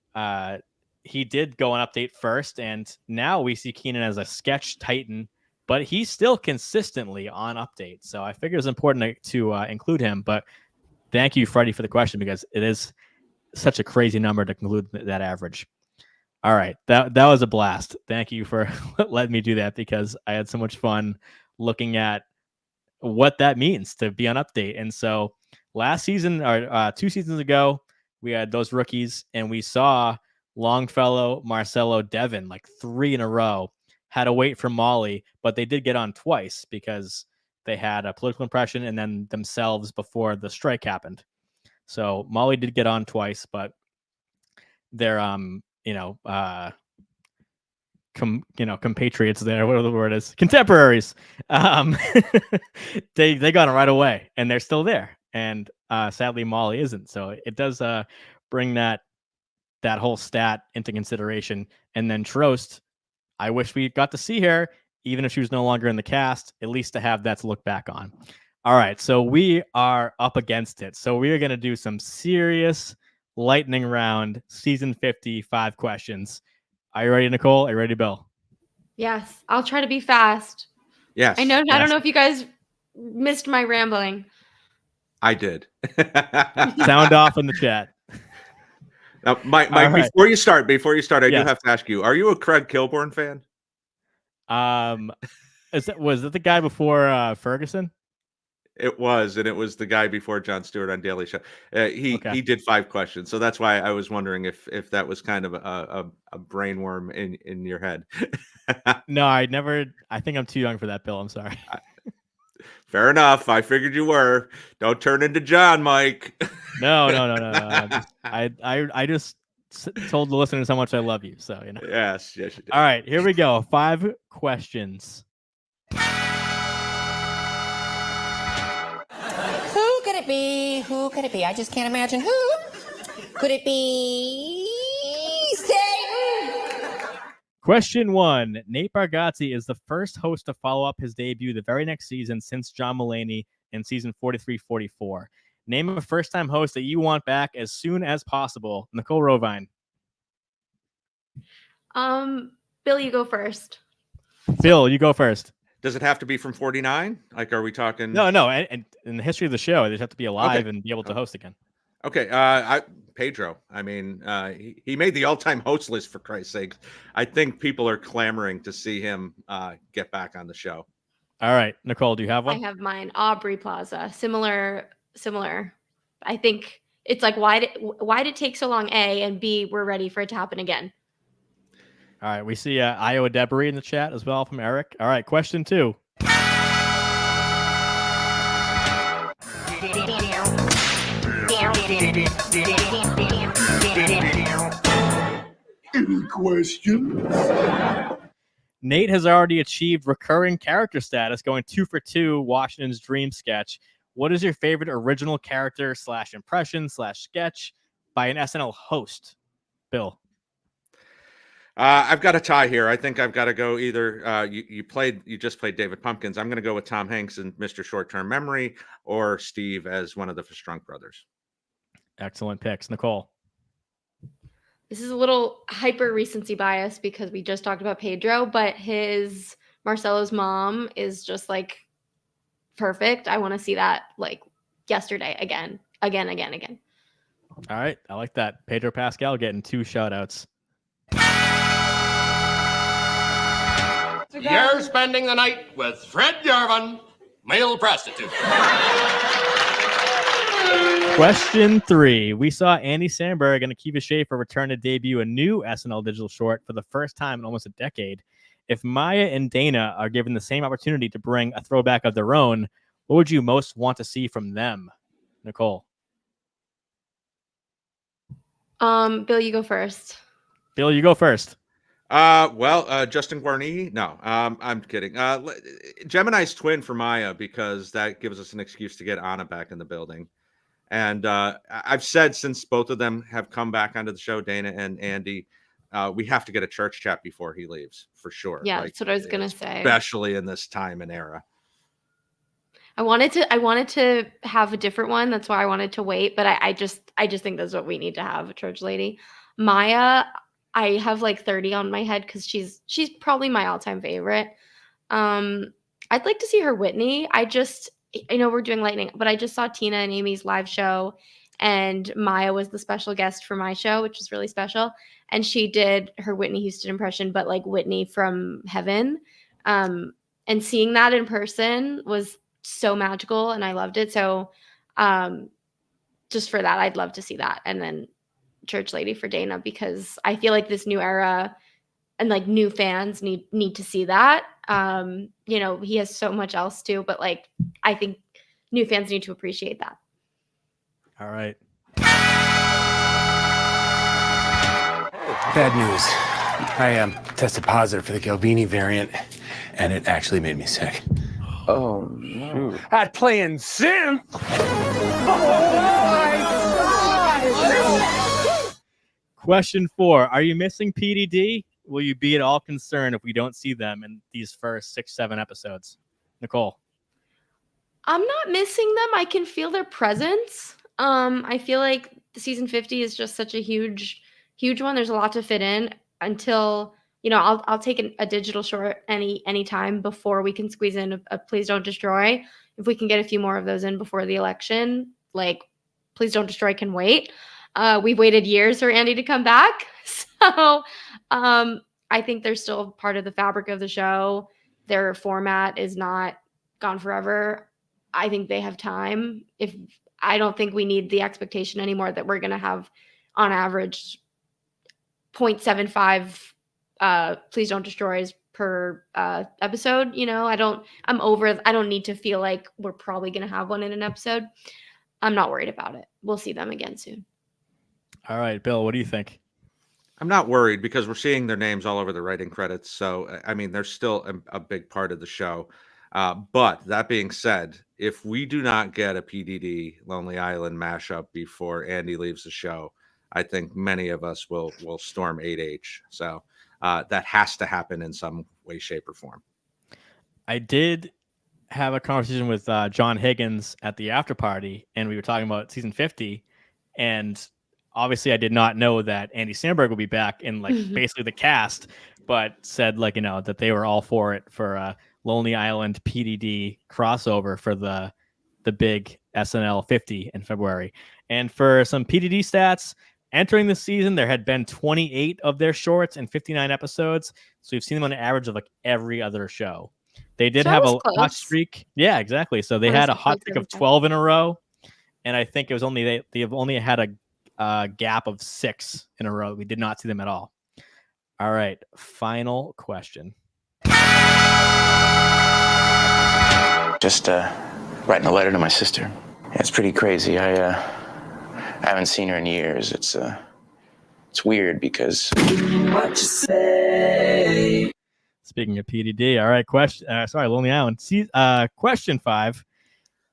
he did go on Update first, and now we see Kenan as a sketch titan, but he's still consistently on Update. So I figure it's important to include him. But thank you, Freddie, for the question, because it is such a crazy number to conclude that average. All right, that was a blast. Thank you for letting me do that, because I had so much fun looking at what that means to be on Update. And so last season, or 2 seasons ago, we had those rookies, and we saw Longfellow, Marcelo, Devin, like 3 in a row. Had to wait for Molly, but they did get on twice because they had a political impression and then themselves before the strike happened. So Molly did get on twice, but they're compatriots there, whatever the word is, contemporaries. They got it right away, and they're still there. And sadly, Molly isn't. So it does bring that whole stat into consideration. And then Trost, I wish we got to see her, even if she was no longer in the cast, at least to have that to look back on. All right, so we are up against it. So we are going to do some serious lightning round, season 50, 5 questions. Are you ready, Nicole? Are you ready, Bill? Yes, I'll try to be fast. Yes. I don't know if you guys missed my rambling. I did. Sound off in the chat. Now, Mike, right. before you start, I do have to ask you: are you a Craig Kilborn fan? Was it the guy before Ferguson? It was, and it was the guy before Jon Stewart on Daily Show. He did 5 questions, so that's why I was wondering if that was kind of a brain worm in your head. No, I never. I think I'm too young for that, Bill. I'm sorry. Fair enough. I figured you were. Don't turn into John, Mike. No. I just told the listeners how much I love you. So Yes, you did. All right, here we go. 5 questions. Who could it be? Who could it be? I just can't imagine who. Could it be Satan? Question 1. Nate Bargatze is the first host to follow up his debut the very next season since John Mulaney in season 43-44. Name a first-time host that you want back as soon as possible. Nicole Rovine. Bill, you go first. Bill, you go first. Does it have to be from 49? Like, are we talking? No. And in the history of the show, they just have to be alive and be able to host again. Okay. Pedro. I mean, he made the all-time host list, for Christ's sake. I think people are clamoring to see him get back on the show. All right, Nicole, do you have one? I have mine. Aubrey Plaza. Similar. I think it's like, why did it take so long? A, and B, we're ready for it to happen again. All right, we see Iowa Debris in the chat as well from Eric. All right, question 2. Any questions? Nate has already achieved recurring character status, going 2 for 2 Washington's Dream sketch. What is your favorite original character / impression / sketch by an SNL host? Bill. I've got a tie here. I think I've got to go either you just played David Pumpkins. I'm going to go with Tom Hanks in Mr. Short-Term Memory, or Steve as one of the Strunk brothers. Excellent picks. Nicole. This is a little hyper recency bias because we just talked about Pedro, but Marcelo's mom is just like perfect. I want to see that like yesterday again. All right. I like that. Pedro Pascal getting 2 shout outs. You're spending the night with Fred Yarvin, male prostitute. Question 3. We saw Andy Samberg and Akiva Schaffer return to debut a new SNL digital short for the first time in almost a decade. If Maya and Dana are given the same opportunity to bring a throwback of their own, what would you most want to see from them? Nicole. Bill, you go first. Bill, you go first. Justin Guarnieri. No, I'm kidding. Gemini's twin for Maya, because that gives us an excuse to get Anna back in the building. And I've said since both of them have come back onto the show, Dana and Andy, we have to get a church chat before he leaves for sure. Yeah, that's what I was gonna say. Especially in this time and era. I wanted to have a different one. That's why I wanted to wait. But I just think that's what we need to have, a church lady. Maya, I have like 30 on my head because she's probably my all-time favorite. I'd like to see her Whitney. I know we're doing lightning, but I just saw Tina and Amy's live show, and Maya was the special guest for my show, which was really special. And she did her Whitney Houston impression, but like Whitney from heaven. And seeing that in person was so magical, and I loved it. So just for that, I'd love to see that. And then church lady for Dana, because I feel like this new era and like new fans need to see that. He has so much else too, but like I think new fans need to appreciate that. All right. Bad news. I tested positive for the Galbini variant, and it actually made me sick. Oh, no. At playing Sim. Question 4. Are you missing PDD? Will you be at all concerned if we don't see them in these first 6-7 episodes? Nicole. I'm not missing them. I can feel their presence. I feel like the season 50 is just such a huge one. There's a lot to fit in until, I'll take a digital short any time before we can squeeze in a Please Don't Destroy. If we can get a few more of those in before the election, like Please Don't Destroy can wait. We've waited years for Andy to come back. So I think they're still part of the fabric of the show. Their format is not gone forever. I think they have time. I don't think we need the expectation anymore that we're going to have on average 0.75 Please Don't Destroys per episode. I don't need to feel like we're probably going to have one in an episode. I'm not worried about it. We'll see them again soon. All right, Bill, what do you think? I'm not worried because we're seeing their names all over the writing credits. So, I mean, they're still a big part of the show. But that being said, if we do not get a PDD Lonely Island mashup before Andy leaves the show, I think many of us will storm 8H. So that has to happen in some way, shape, or form. I did have a conversation with John Higgins at the after party, and we were talking about season 50, and obviously I did not know that Andy Samberg would be back in basically the cast, but said that they were all for it for a Lonely Island PDD crossover for the big SNL 50 in February. And for some PDD stats, entering the season, there had been 28 of their shorts in 59 episodes. So we've seen them on an average of every other show. They did have a hot streak. Yeah, exactly. So they had a hot streak of 12 in a row. And I think it was they've only had a gap of 6 in a row. We did not see them at all. All right. Final question. Just writing a letter to my sister. Yeah, it's pretty crazy. I haven't seen her in years. It's weird because. What you say? Speaking of PDD, all right. Lonely Island. Question 5.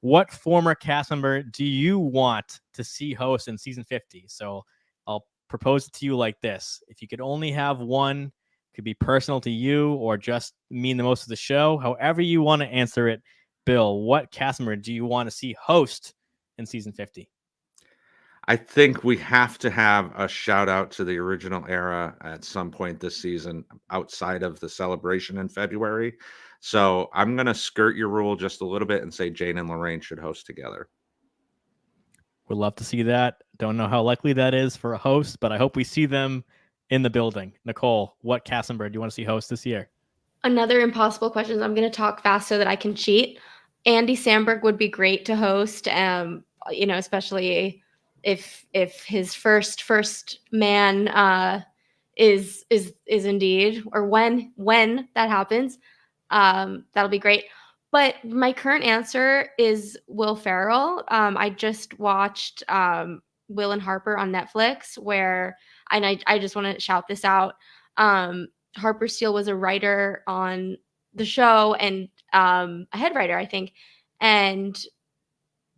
What former cast member do you want to see host in season 50? So I'll propose it to you like this. If you could only have one, could be personal to you or just mean the most of the show, however you want to answer it. Bill, what cast member do you want to see host in season 50? I think we have to have a shout out to the original era at some point this season outside of the celebration in February. So I'm going to skirt your rule just a little bit and say Jane and Lorraine should host together. Would love to see that. Don't know how likely that is for a host, but I hope we see them in the building. Nicole, what cast member do you want to see host this year? Another impossible question. I'm going to talk fast so that I can cheat. Andy Samberg would be great to host, especially if his first man, is indeed, or when that happens, that'll be great. But my current answer is Will Ferrell. I just watched Will and Harper on Netflix, where, and I just want to shout this out. Harper Steele was a writer on the show, and a head writer, I think. And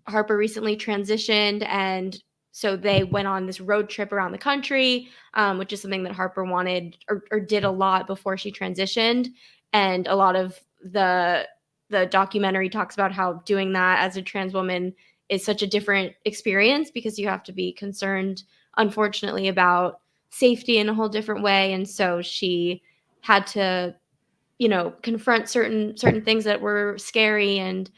Harper recently transitioned, and so they went on this road trip around the country, which is something that Harper wanted or did a lot before she transitioned. And a lot of the documentary talks about how doing that as a trans woman is such a different experience, because you have to be concerned, unfortunately, about safety in a whole different way. And so she had to, confront certain things that were scary and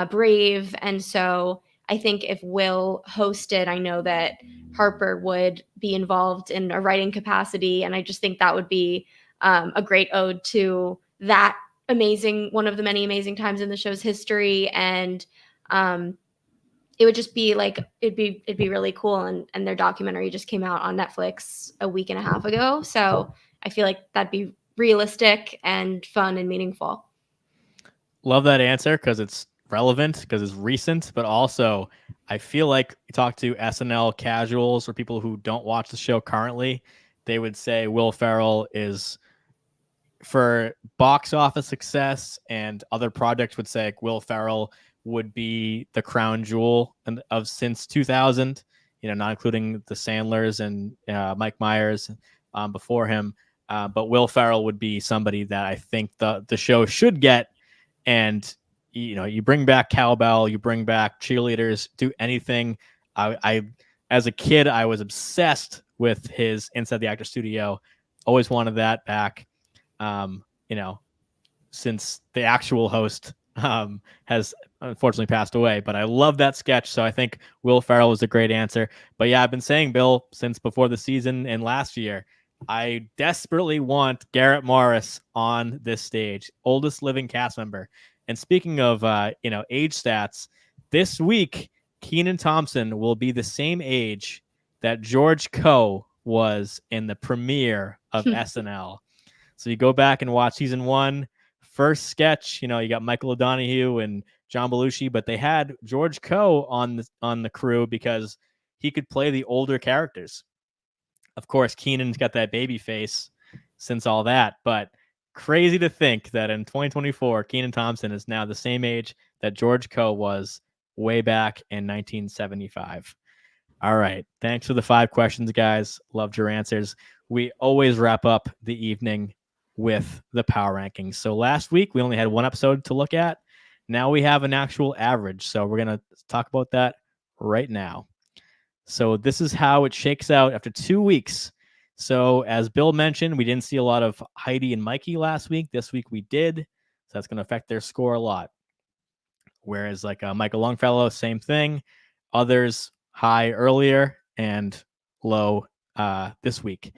brave. And so I think if Will hosted, I know that Harper would be involved in a writing capacity. And I just think that would be a great ode to that one of the many amazing times in the show's history. And it would just be like, it'd be really cool. And their documentary just came out on Netflix a week and a half ago. So I feel like that'd be realistic and fun and meaningful. Love that answer, because it's relevant, because it's recent, but also I feel like you talk to SNL casuals or people who don't watch the show currently, they would say Will Ferrell is, for box office success and other projects, would say like Will Ferrell would be the crown jewel of since 2000, not including the Sandlers and Mike Myers before him. But Will Ferrell would be somebody that I think the show should get. And, you bring back cowbell, you bring back cheerleaders, do anything. I as a kid, I was obsessed with his Inside the Actor Studio. Always wanted that back. Since the actual host has unfortunately passed away, but I love that sketch. So I think Will Ferrell was a great answer. But yeah, I've been saying, Bill, since before the season and last year, I desperately want Garrett Morris on this stage, oldest living cast member. And speaking of, age stats, this week, Kenan Thompson will be the same age that George Coe was in the premiere of SNL. So you go back and watch season 1, first sketch, you got Michael O'Donoghue and John Belushi, but they had George Coe on the crew because he could play the older characters. Of course, Keenan's got that baby face since all that, but crazy to think that in 2024, Kenan Thompson is now the same age that George Coe was way back in 1975. All right. Thanks for the 5 questions, guys. Loved your answers. We always wrap up the evening with the power rankings. So last week, we only had 1 episode to look at. Now we have an actual average. So we're going to talk about that right now. So this is how it shakes out after 2 weeks. So as Bill mentioned, we didn't see a lot of Heidi and Mikey last week. This week we did. So that's going to affect their score a lot. Whereas like Michael Longfellow, same thing. Others high earlier and low this week.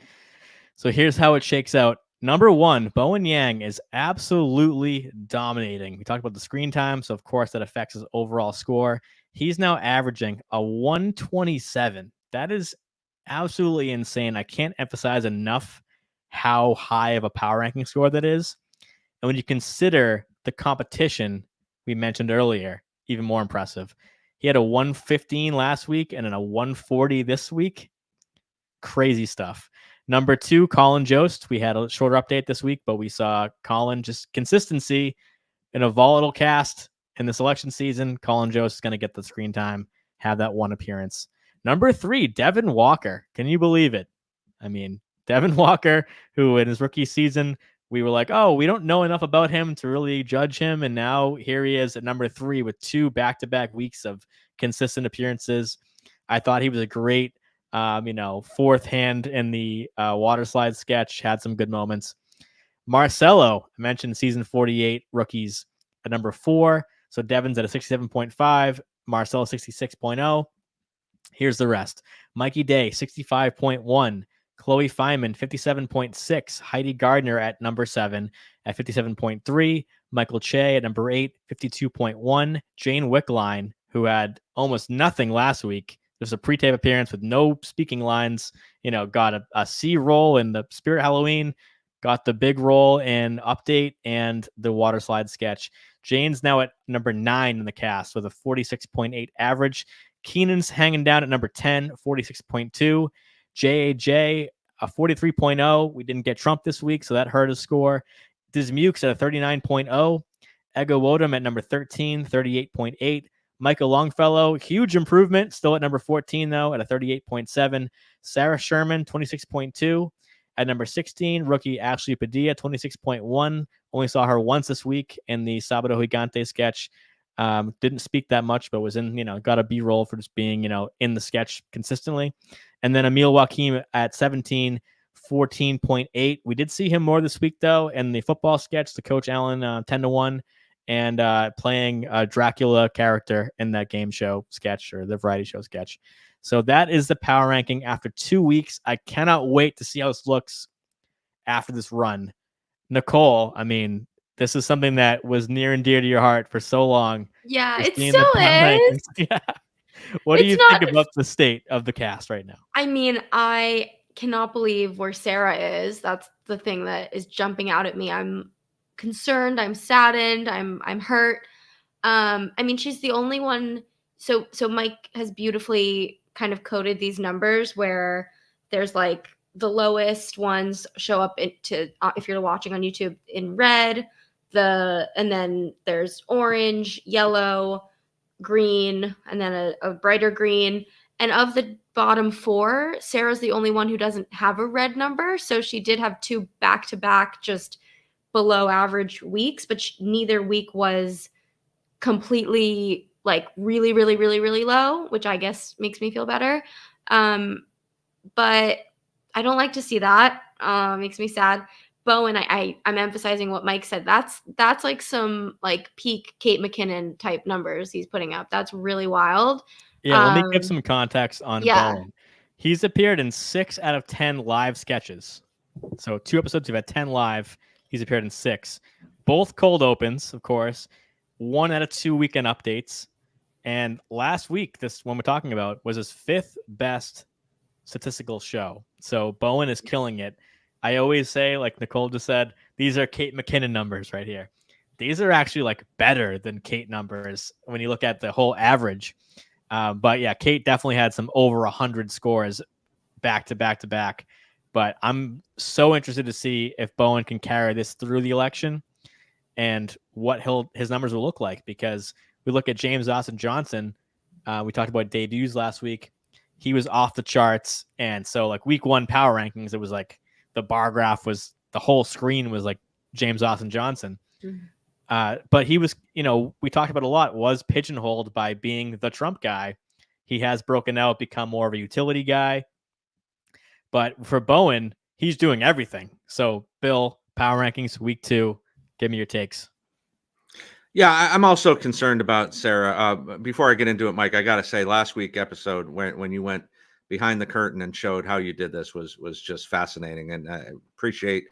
So here's how it shakes out. Number 1, Bowen Yang is absolutely dominating. We talked about the screen time, so of course that affects his overall score. He's now averaging a 127. That is absolutely insane. I can't emphasize enough how high of a power ranking score that is. And when you consider the competition we mentioned earlier, even more impressive. He had a 115 last week and then a 140 this week. Crazy stuff. Number 2, Colin Jost. We had a shorter update this week, but we saw Colin just consistency in a volatile cast in this election season. Colin Jost is going to get the screen time, have that 1 appearance. Number 3, Devin Walker. Can you believe it? I mean, Devin Walker, who in his rookie season, we were like, oh, we don't know enough about him to really judge him. And now here he is at number 3 with 2 back-to-back weeks of consistent appearances. I thought he was a great, fourth hand in the water slide sketch, had some good moments. Marcelo, I mentioned season 48 rookies at number 4. So Devin's at a 67.5, Marcelo 66.0. Here's the rest. Mikey Day, 65.1. Chloe Feynman, 57.6. Heidi Gardner at number 7 at 57.3. Michael Che at number 8, 52.1. Jane Wickline, who had almost nothing last week, There's a pre-tape appearance with no speaking lines. Got a C role in the Spirit Halloween, got the big role in Update and the water slide sketch. Jane's now at number 9 in the cast with a 46.8 average. Keenan's hanging down at number 10, 46.2. JAJ, a 43.0. We didn't get Trump this week, so that hurt his score. Dismukes at a 39.0. Ego Wodum at number 13, 38.8. Michael Longfellow, huge improvement, still at number 14, though, at a 38.7. Sarah Sherman, 26.2. At number 16, rookie Ashley Padilla, 26.1. Only saw her once this week in the Sábado Gigante sketch. Didn't speak that much, but was in, got a B-roll for just being, in the sketch consistently. And then Emil Joachim at 17, 14.8. We did see him more this week, though, in the football sketch, the Coach Allen 10-1, and playing a Dracula character in that game show sketch or the variety show sketch. So that is the power ranking after 2 weeks. I cannot wait to see how this looks after this run. Nicole, I mean, this is something that was near and dear to your heart for so long. Yeah, Just it seeing still the power is. rankings. Yeah. What do you think about the state of the cast right now? I mean, I cannot believe where Sarah is. That's the thing that is jumping out at me. I'm concerned. I'm saddened. I'm hurt. I mean, she's the only one. So Mike has beautifully kind of coded these numbers where there's like the lowest ones show up if you're watching on YouTube in red, and then there's orange, yellow, green, and then a brighter green. And of the bottom 4, Sarah's the only one who doesn't have a red number. So she did have 2 back-to-back just below average weeks, but neither week was completely like really, really, really, really low, which I guess makes me feel better. But I don't like to see that. Makes me sad. Bowen, I'm emphasizing what Mike said. That's like some like peak Kate McKinnon type numbers he's putting up. That's really wild. Yeah, let me give some context on Bowen. He's appeared in 6 out of 10 live sketches. So 2 episodes, we've had 10 live. He's appeared in 6. Both cold opens, of course. 1 out of 2 weekend updates. And last week, this one we're talking about was his 5th best statistical show. So Bowen is killing it. I always say, like Nicole just said, these are Kate McKinnon numbers right here. These are actually like better than Kate numbers when you look at the whole average. But yeah, Kate definitely had some over 100 scores back to back to back. But I'm so interested to see if Bowen can carry this through the election and what his numbers will look like, because we look at James Austin Johnson. We talked about debuts last week. He was off the charts. And so like week 1 power rankings, it was like the bar graph was, the whole screen was like James Austin Johnson. Mm-hmm. But he was, we talked about a lot, was pigeonholed by being the Trump guy. He has broken out, become more of a utility guy. But for Bowen, he's doing everything. So Bill, power rankings, week 2, give me your takes. Yeah, I'm also concerned about Sarah. Before I get into it, Mike, I got to say, last week episode when you went behind the curtain and showed how you did this was just fascinating, and I appreciate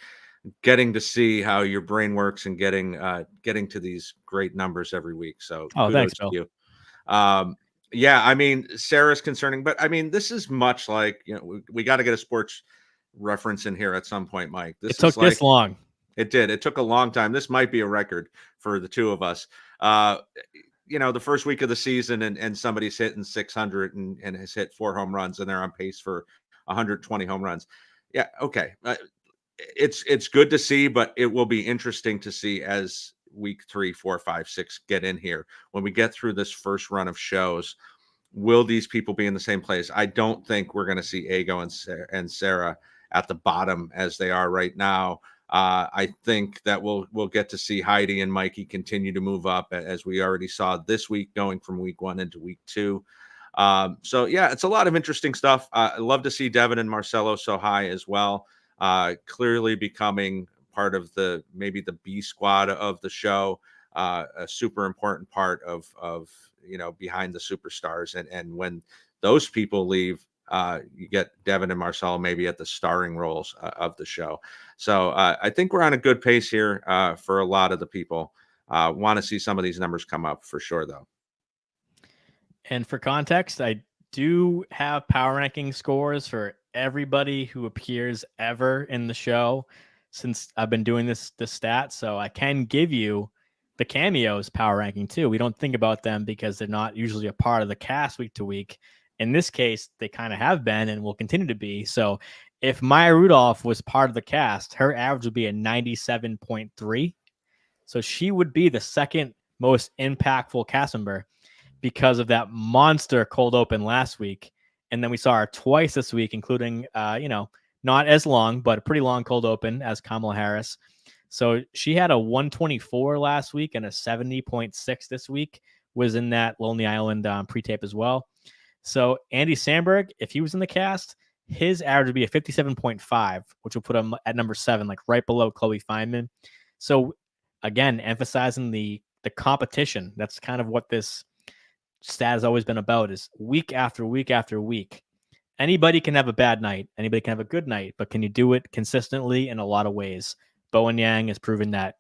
getting to see how your brain works and getting to these great numbers every week. So thanks, Bill. to you. Yeah, I mean, Sarah's concerning, but I mean, this is much like, we got to get a sports reference in here at some point, Mike. It took this long. It did. It took a long time. This might be a record for the two of us. The first week of the season and somebody's hitting 600 and has hit 4 home runs and they're on pace for 120 home runs. Yeah. Okay. It's good to see, but it will be interesting to see as week 3, 4, 5, 6 get in here. When we get through this first run of shows, will these people be in the same place? I don't think we're going to see Ego and Sarah at the bottom as they are right now. I think that we'll get to see Heidi and Mikey continue to move up, as we already saw this week, going from week 1 into week 2. So yeah, it's a lot of interesting stuff. I love to see Devin and Marcelo so high as well. Clearly becoming part of maybe the B squad of the show, a super important part of behind the superstars. And when those people leave, you get Devin and Marcelo maybe at the starring roles of the show. So I think we're on a good pace here for a lot of the people. Want to see some of these numbers come up for sure, though. And for context, I do have power ranking scores for everybody who appears ever in the show since I've been doing this stat. So I can give you the cameos power ranking too. We don't think about them because they're not usually a part of the cast week to week. In this case, they kind of have been and will continue to be. So if Maya Rudolph was part of the cast, her average would be a 97.3. So she would be the second most impactful cast member because of that monster cold open last week. And then we saw her twice this week, including, not as long, but a pretty long cold open as Kamala Harris. So she had a 124 last week and a 70.6 this week, was in that Lonely Island pre-tape as well. So Andy Samberg, if he was in the cast, his average would be a 57.5, which will put him at number 7, like right below Chloe Fineman. So again, emphasizing the competition. That's kind of what this stat has always been about, is week after week after week. Anybody can have a bad night. Anybody can have a good night, but can you do it consistently in a lot of ways? Bowen Yang has proven that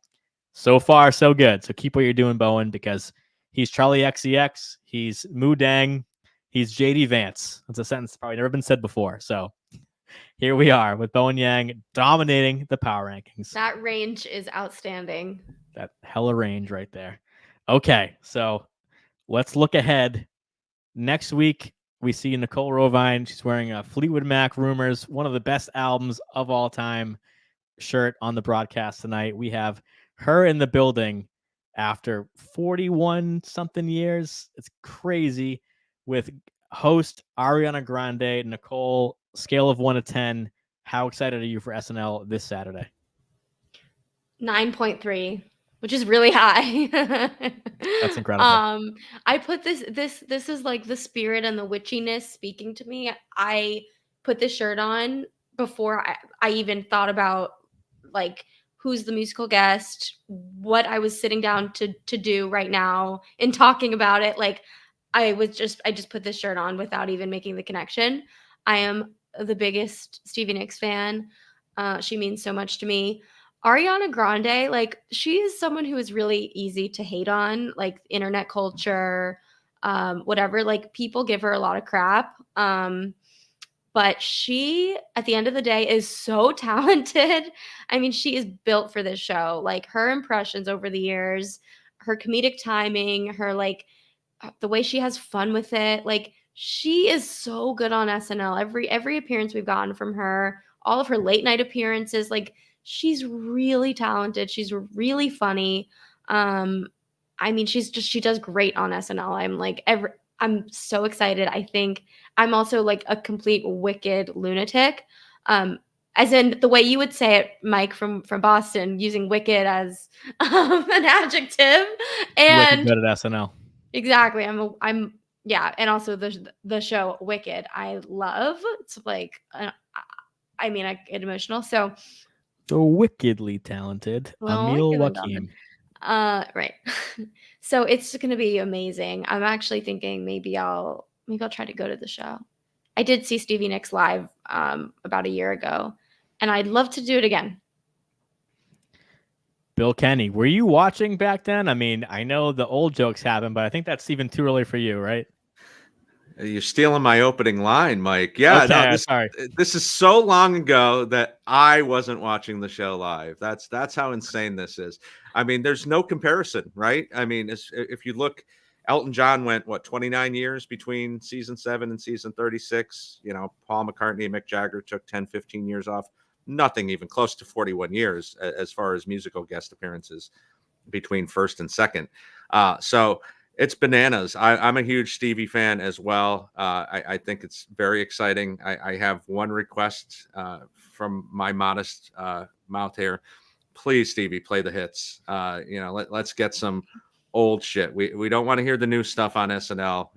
so far, so good. So keep what you're doing, Bowen, because he's Charlie XCX. He's Moo Dang. He's JD Vance. That's a sentence probably never been said before. So here we are with Bowen Yang dominating the power rankings. That range is outstanding. That hella range right there. Okay, so let's look ahead. Next week, we see Nicole Rovine. She's wearing a Fleetwood Mac Rumors, one of the best albums of all time shirt on the broadcast tonight. We have her in the building after 41 something years. It's crazy, with host Ariana Grande. Nicole, scale of 1 to 10. How excited are you for SNL this Saturday? 9.3, which is really high. That's incredible. I put this is like the spirit and the witchiness speaking to me. I put this shirt on before I even thought about like who's the musical guest, what I was sitting down to do right now and talking about it. Like I just put this shirt on without even making the connection. I am the biggest Stevie Nicks fan. She means so much to me. Ariana Grande, like, she is someone who is really easy to hate on, like internet culture, whatever. Like, people give her a lot of crap. But she, at the end of the day, is so talented. I mean, she is built for this show. Like, her impressions over the years, her comedic timing, her, like, the way she has fun with it. Like, she is so good on SNL. Every appearance we've gotten from her, all of her late night appearances, like, she's really talented. She's really funny. I mean, she does great on SNL. I'm so excited. I think I'm also like a complete wicked lunatic. As in the way you would say it, Mike from Boston, using wicked as an adjective. And wicked good at SNL. Exactly. I'm yeah, and also the show Wicked I love. It's like I get emotional. So the wickedly talented Emil Wakim. Right. So it's going to be amazing. I'm actually thinking maybe I'll try to go to the show. I did see Stevie Nicks live about a year ago, and I'd love to do it again. Bill Kenney, were you watching back then? I mean, I know the old jokes happen, but I think that's even too early for you, right? You're stealing my opening line, Mike. Yeah, okay, no, sorry. This is so long ago that I wasn't watching the show live. That's how insane this is. I mean, there's no comparison, right? I mean, if you look, Elton John went, 29 years between season 7 and season 36. You know, Paul McCartney and Mick Jagger took 10, 15 years off. Nothing even close to 41 years as far as musical guest appearances between first and second. So it's bananas. I'm a huge Stevie fan as well. I think it's very exciting. I have one request from my modest mouth here. Please, Stevie, play the hits. Let's get some old shit. We don't want to hear the new stuff on SNL.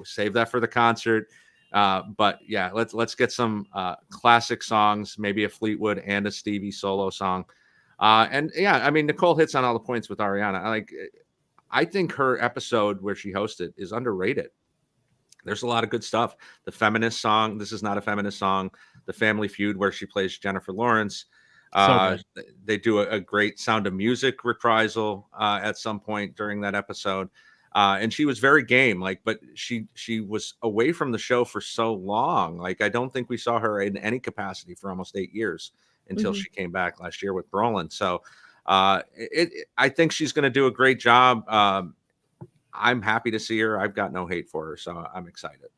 Save that for the concert. But yeah, let's get some classic songs, maybe a Fleetwood and a Stevie solo song. And yeah, I mean, Nicole hits on all the points with Ariana. I think her episode where she hosted is underrated. There's a lot of good stuff. The feminist song, This Is Not a Feminist Song. The Family Feud, where she plays Jennifer Lawrence. They do a great Sound of Music reprisal at some point during that episode. And she was very game, like, but she was away from the show for so long. Like, I don't think we saw her in any capacity for almost 8 years until she came back last year with Brolin. So I think she's going to do a great job. I'm happy to see her. I've got no hate for her, so I'm excited.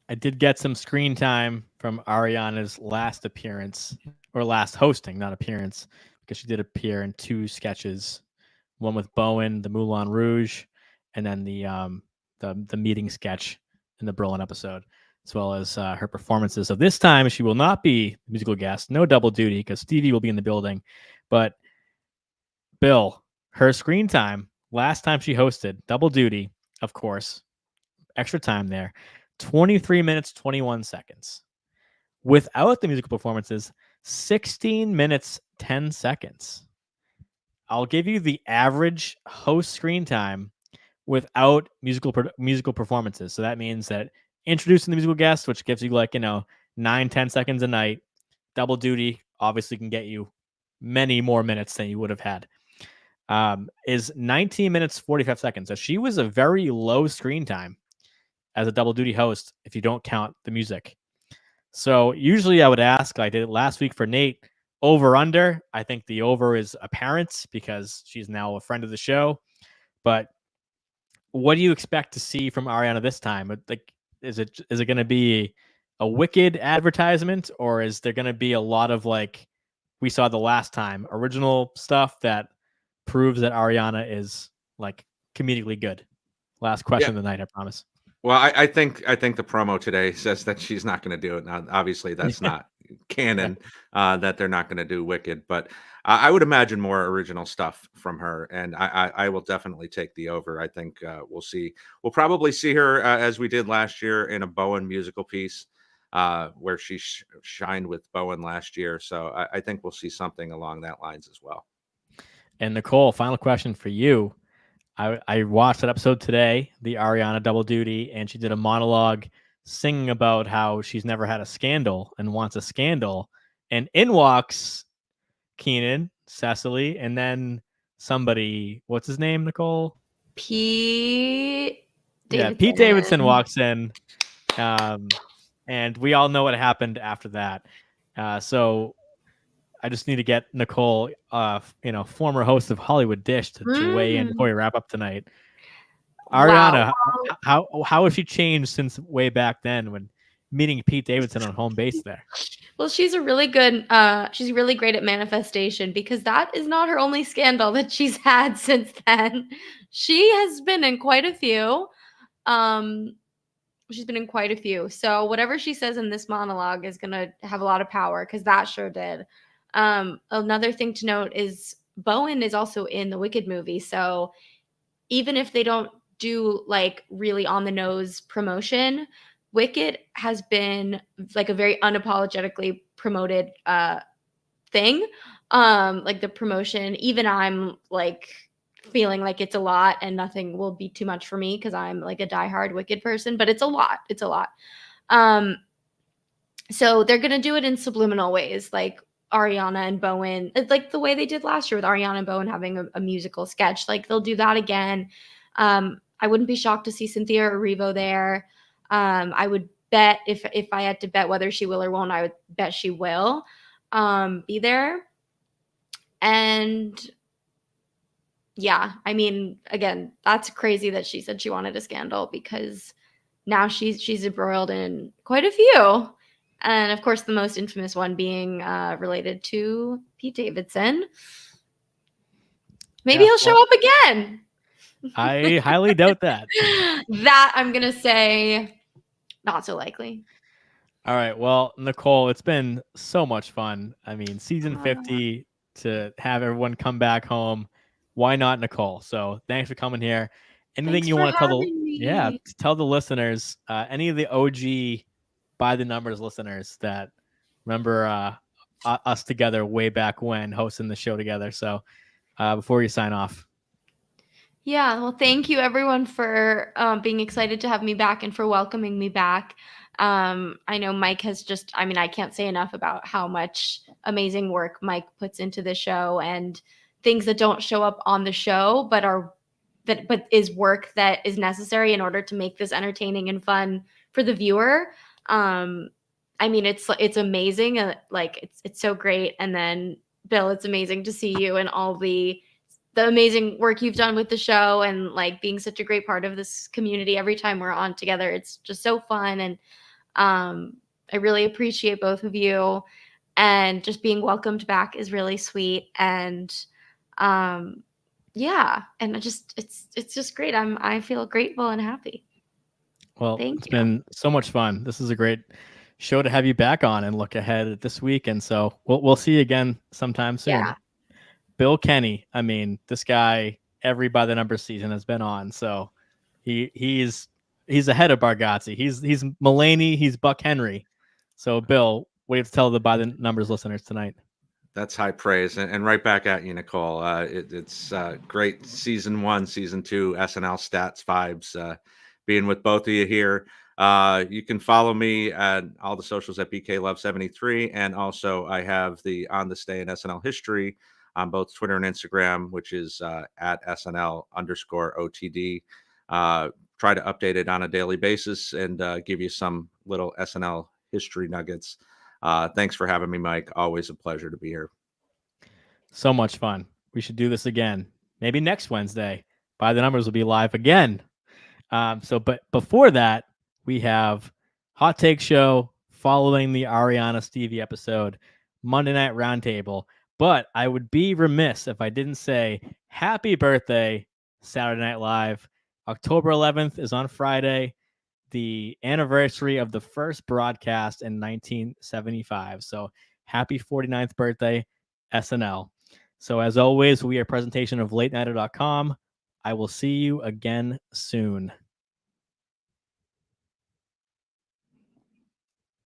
I did get some screen time from Ariana's last appearance, or last hosting, not appearance, because she did appear in 2 sketches, one with Bowen, the Moulin Rouge, and then the meeting sketch in the Brolin episode, as well as her performances. So this time she will not be the musical guest, no double duty, because Stevie will be in the building. But Bill, her screen time, last time she hosted, double duty, of course, extra time there, 23 minutes, 21 seconds. Without the musical performances, 16 minutes, 10 seconds. I'll give you the average host screen time without musical performances. So that means that introducing the musical guest, which gives you 9-10 seconds a night, double duty obviously can get you many more minutes than you would have had, is 19 minutes, 45 seconds. So she was a very low screen time as a double duty host if you don't count the music. So usually I would ask, I did it last week for Nate, over under. I think the over is apparent because she's now a friend of the show. But what do you expect to see from Ariana this time? Like, is it going to be a Wicked advertisement, or is there going to be a lot of, like we saw the last time, original stuff that proves that Ariana is like comedically good? Last question of the night, I promise. Well, I think the promo today says that she's not going to do it. Now, obviously, that's not canon, that they're not going to do Wicked, but I would imagine more original stuff from her, and I will definitely take the over. I think we'll probably see her as we did last year in a Bowen musical piece, where she shined with Bowen last year. So I think we'll see something along that lines as well. And Nicole, final question for you. I watched that episode today, the Ariana double duty, and she did a monologue singing about how she's never had a scandal and wants a scandal. And in walks Keenan, Cecily, and then somebody, what's his name, Nicole? Pete Davidson. Yeah, Pete Davidson walks in. And we all know what happened after that. So I just need to get Nicole, former host of Hollywood Dish, to weigh in before we wrap up tonight. Ariana, how has she changed since way back then when meeting Pete Davidson on home base there? Well, she's really great at manifestation, because that is not her only scandal that she's had since then. She has been in quite a few. So whatever she says in this monologue is going to have a lot of power, because that sure did. Another thing to note is Bowen is also in the Wicked movie. So even if they don't do like really on the nose promotion, Wicked has been like a very unapologetically promoted thing. Like the promotion, even I'm like feeling like it's a lot and nothing will be too much for me because I'm like a diehard Wicked person, but it's a lot. It's a lot. So they're going to do it in subliminal ways, like Ariana and Bowen, like the way they did last year with Ariana and Bowen having a musical sketch. Like they'll do that again. I wouldn't be shocked to see Cynthia Erivo there. I would bet if I had to bet whether she will or won't, I would bet she will be there. And yeah, I mean, again, that's crazy that she said she wanted a scandal, because now she's embroiled in quite a few. And of course, the most infamous one being related to Pete Davidson. Maybe he'll show up again. I highly doubt that. That I'm going to say not so likely. All right. Well, Nicole, it's been so much fun. I mean, season 50, to have everyone come back home. Why not, Nicole? So thanks for coming here. Anything you want to tell the listeners, any of the OG By The Numbers listeners that remember us together way back when hosting the show together. So before you sign off. Yeah, well, thank you everyone for being excited to have me back and for welcoming me back. I know Mike has I can't say enough about how much amazing work Mike puts into the show, and things that don't show up on the show but are but is work that is necessary in order to make this entertaining and fun for the viewer. I mean, it's amazing. Like it's so great. And then Bill, it's amazing to see you and all the amazing work you've done with the show and like being such a great part of this community every time we're on together. It's just so fun. And I really appreciate both of you, and just being welcomed back is really sweet. And yeah, and it's just great. I feel grateful and happy. Well, Thank it's you. been so much fun. This is a great show to have you back on and look ahead at this week. And so we'll see you again sometime soon. Yeah. Bill Kenney, I mean, this guy, every By the Numbers season has been on. So he's ahead of Bargatze. He's Mulaney, he's Buck Henry. So Bill, what do you have to tell the By the Numbers listeners tonight? That's high praise, and right back at you, Nicole. It's great season 1, season 2, SNL stats vibes. Being with both of you here. You can follow me at all the socials at BKLove73, and also I have the On the Stay in SNL history on both Twitter and Instagram, which is at SNL_OTD. Try to update it on a daily basis and give you some little SNL history nuggets. Thanks for having me, Mike. Always a pleasure to be here. So much fun. We should do this again. Maybe next Wednesday. By the Numbers will be live again. But before that, we have Hot Take Show following the Ariana Stevie episode, Monday Night Roundtable. But I would be remiss if I didn't say happy birthday, Saturday Night Live. October 11th is on Friday, the anniversary of the first broadcast in 1975. So happy 49th birthday, SNL. So as always, we are a presentation of LateNighter.com. I will see you again soon.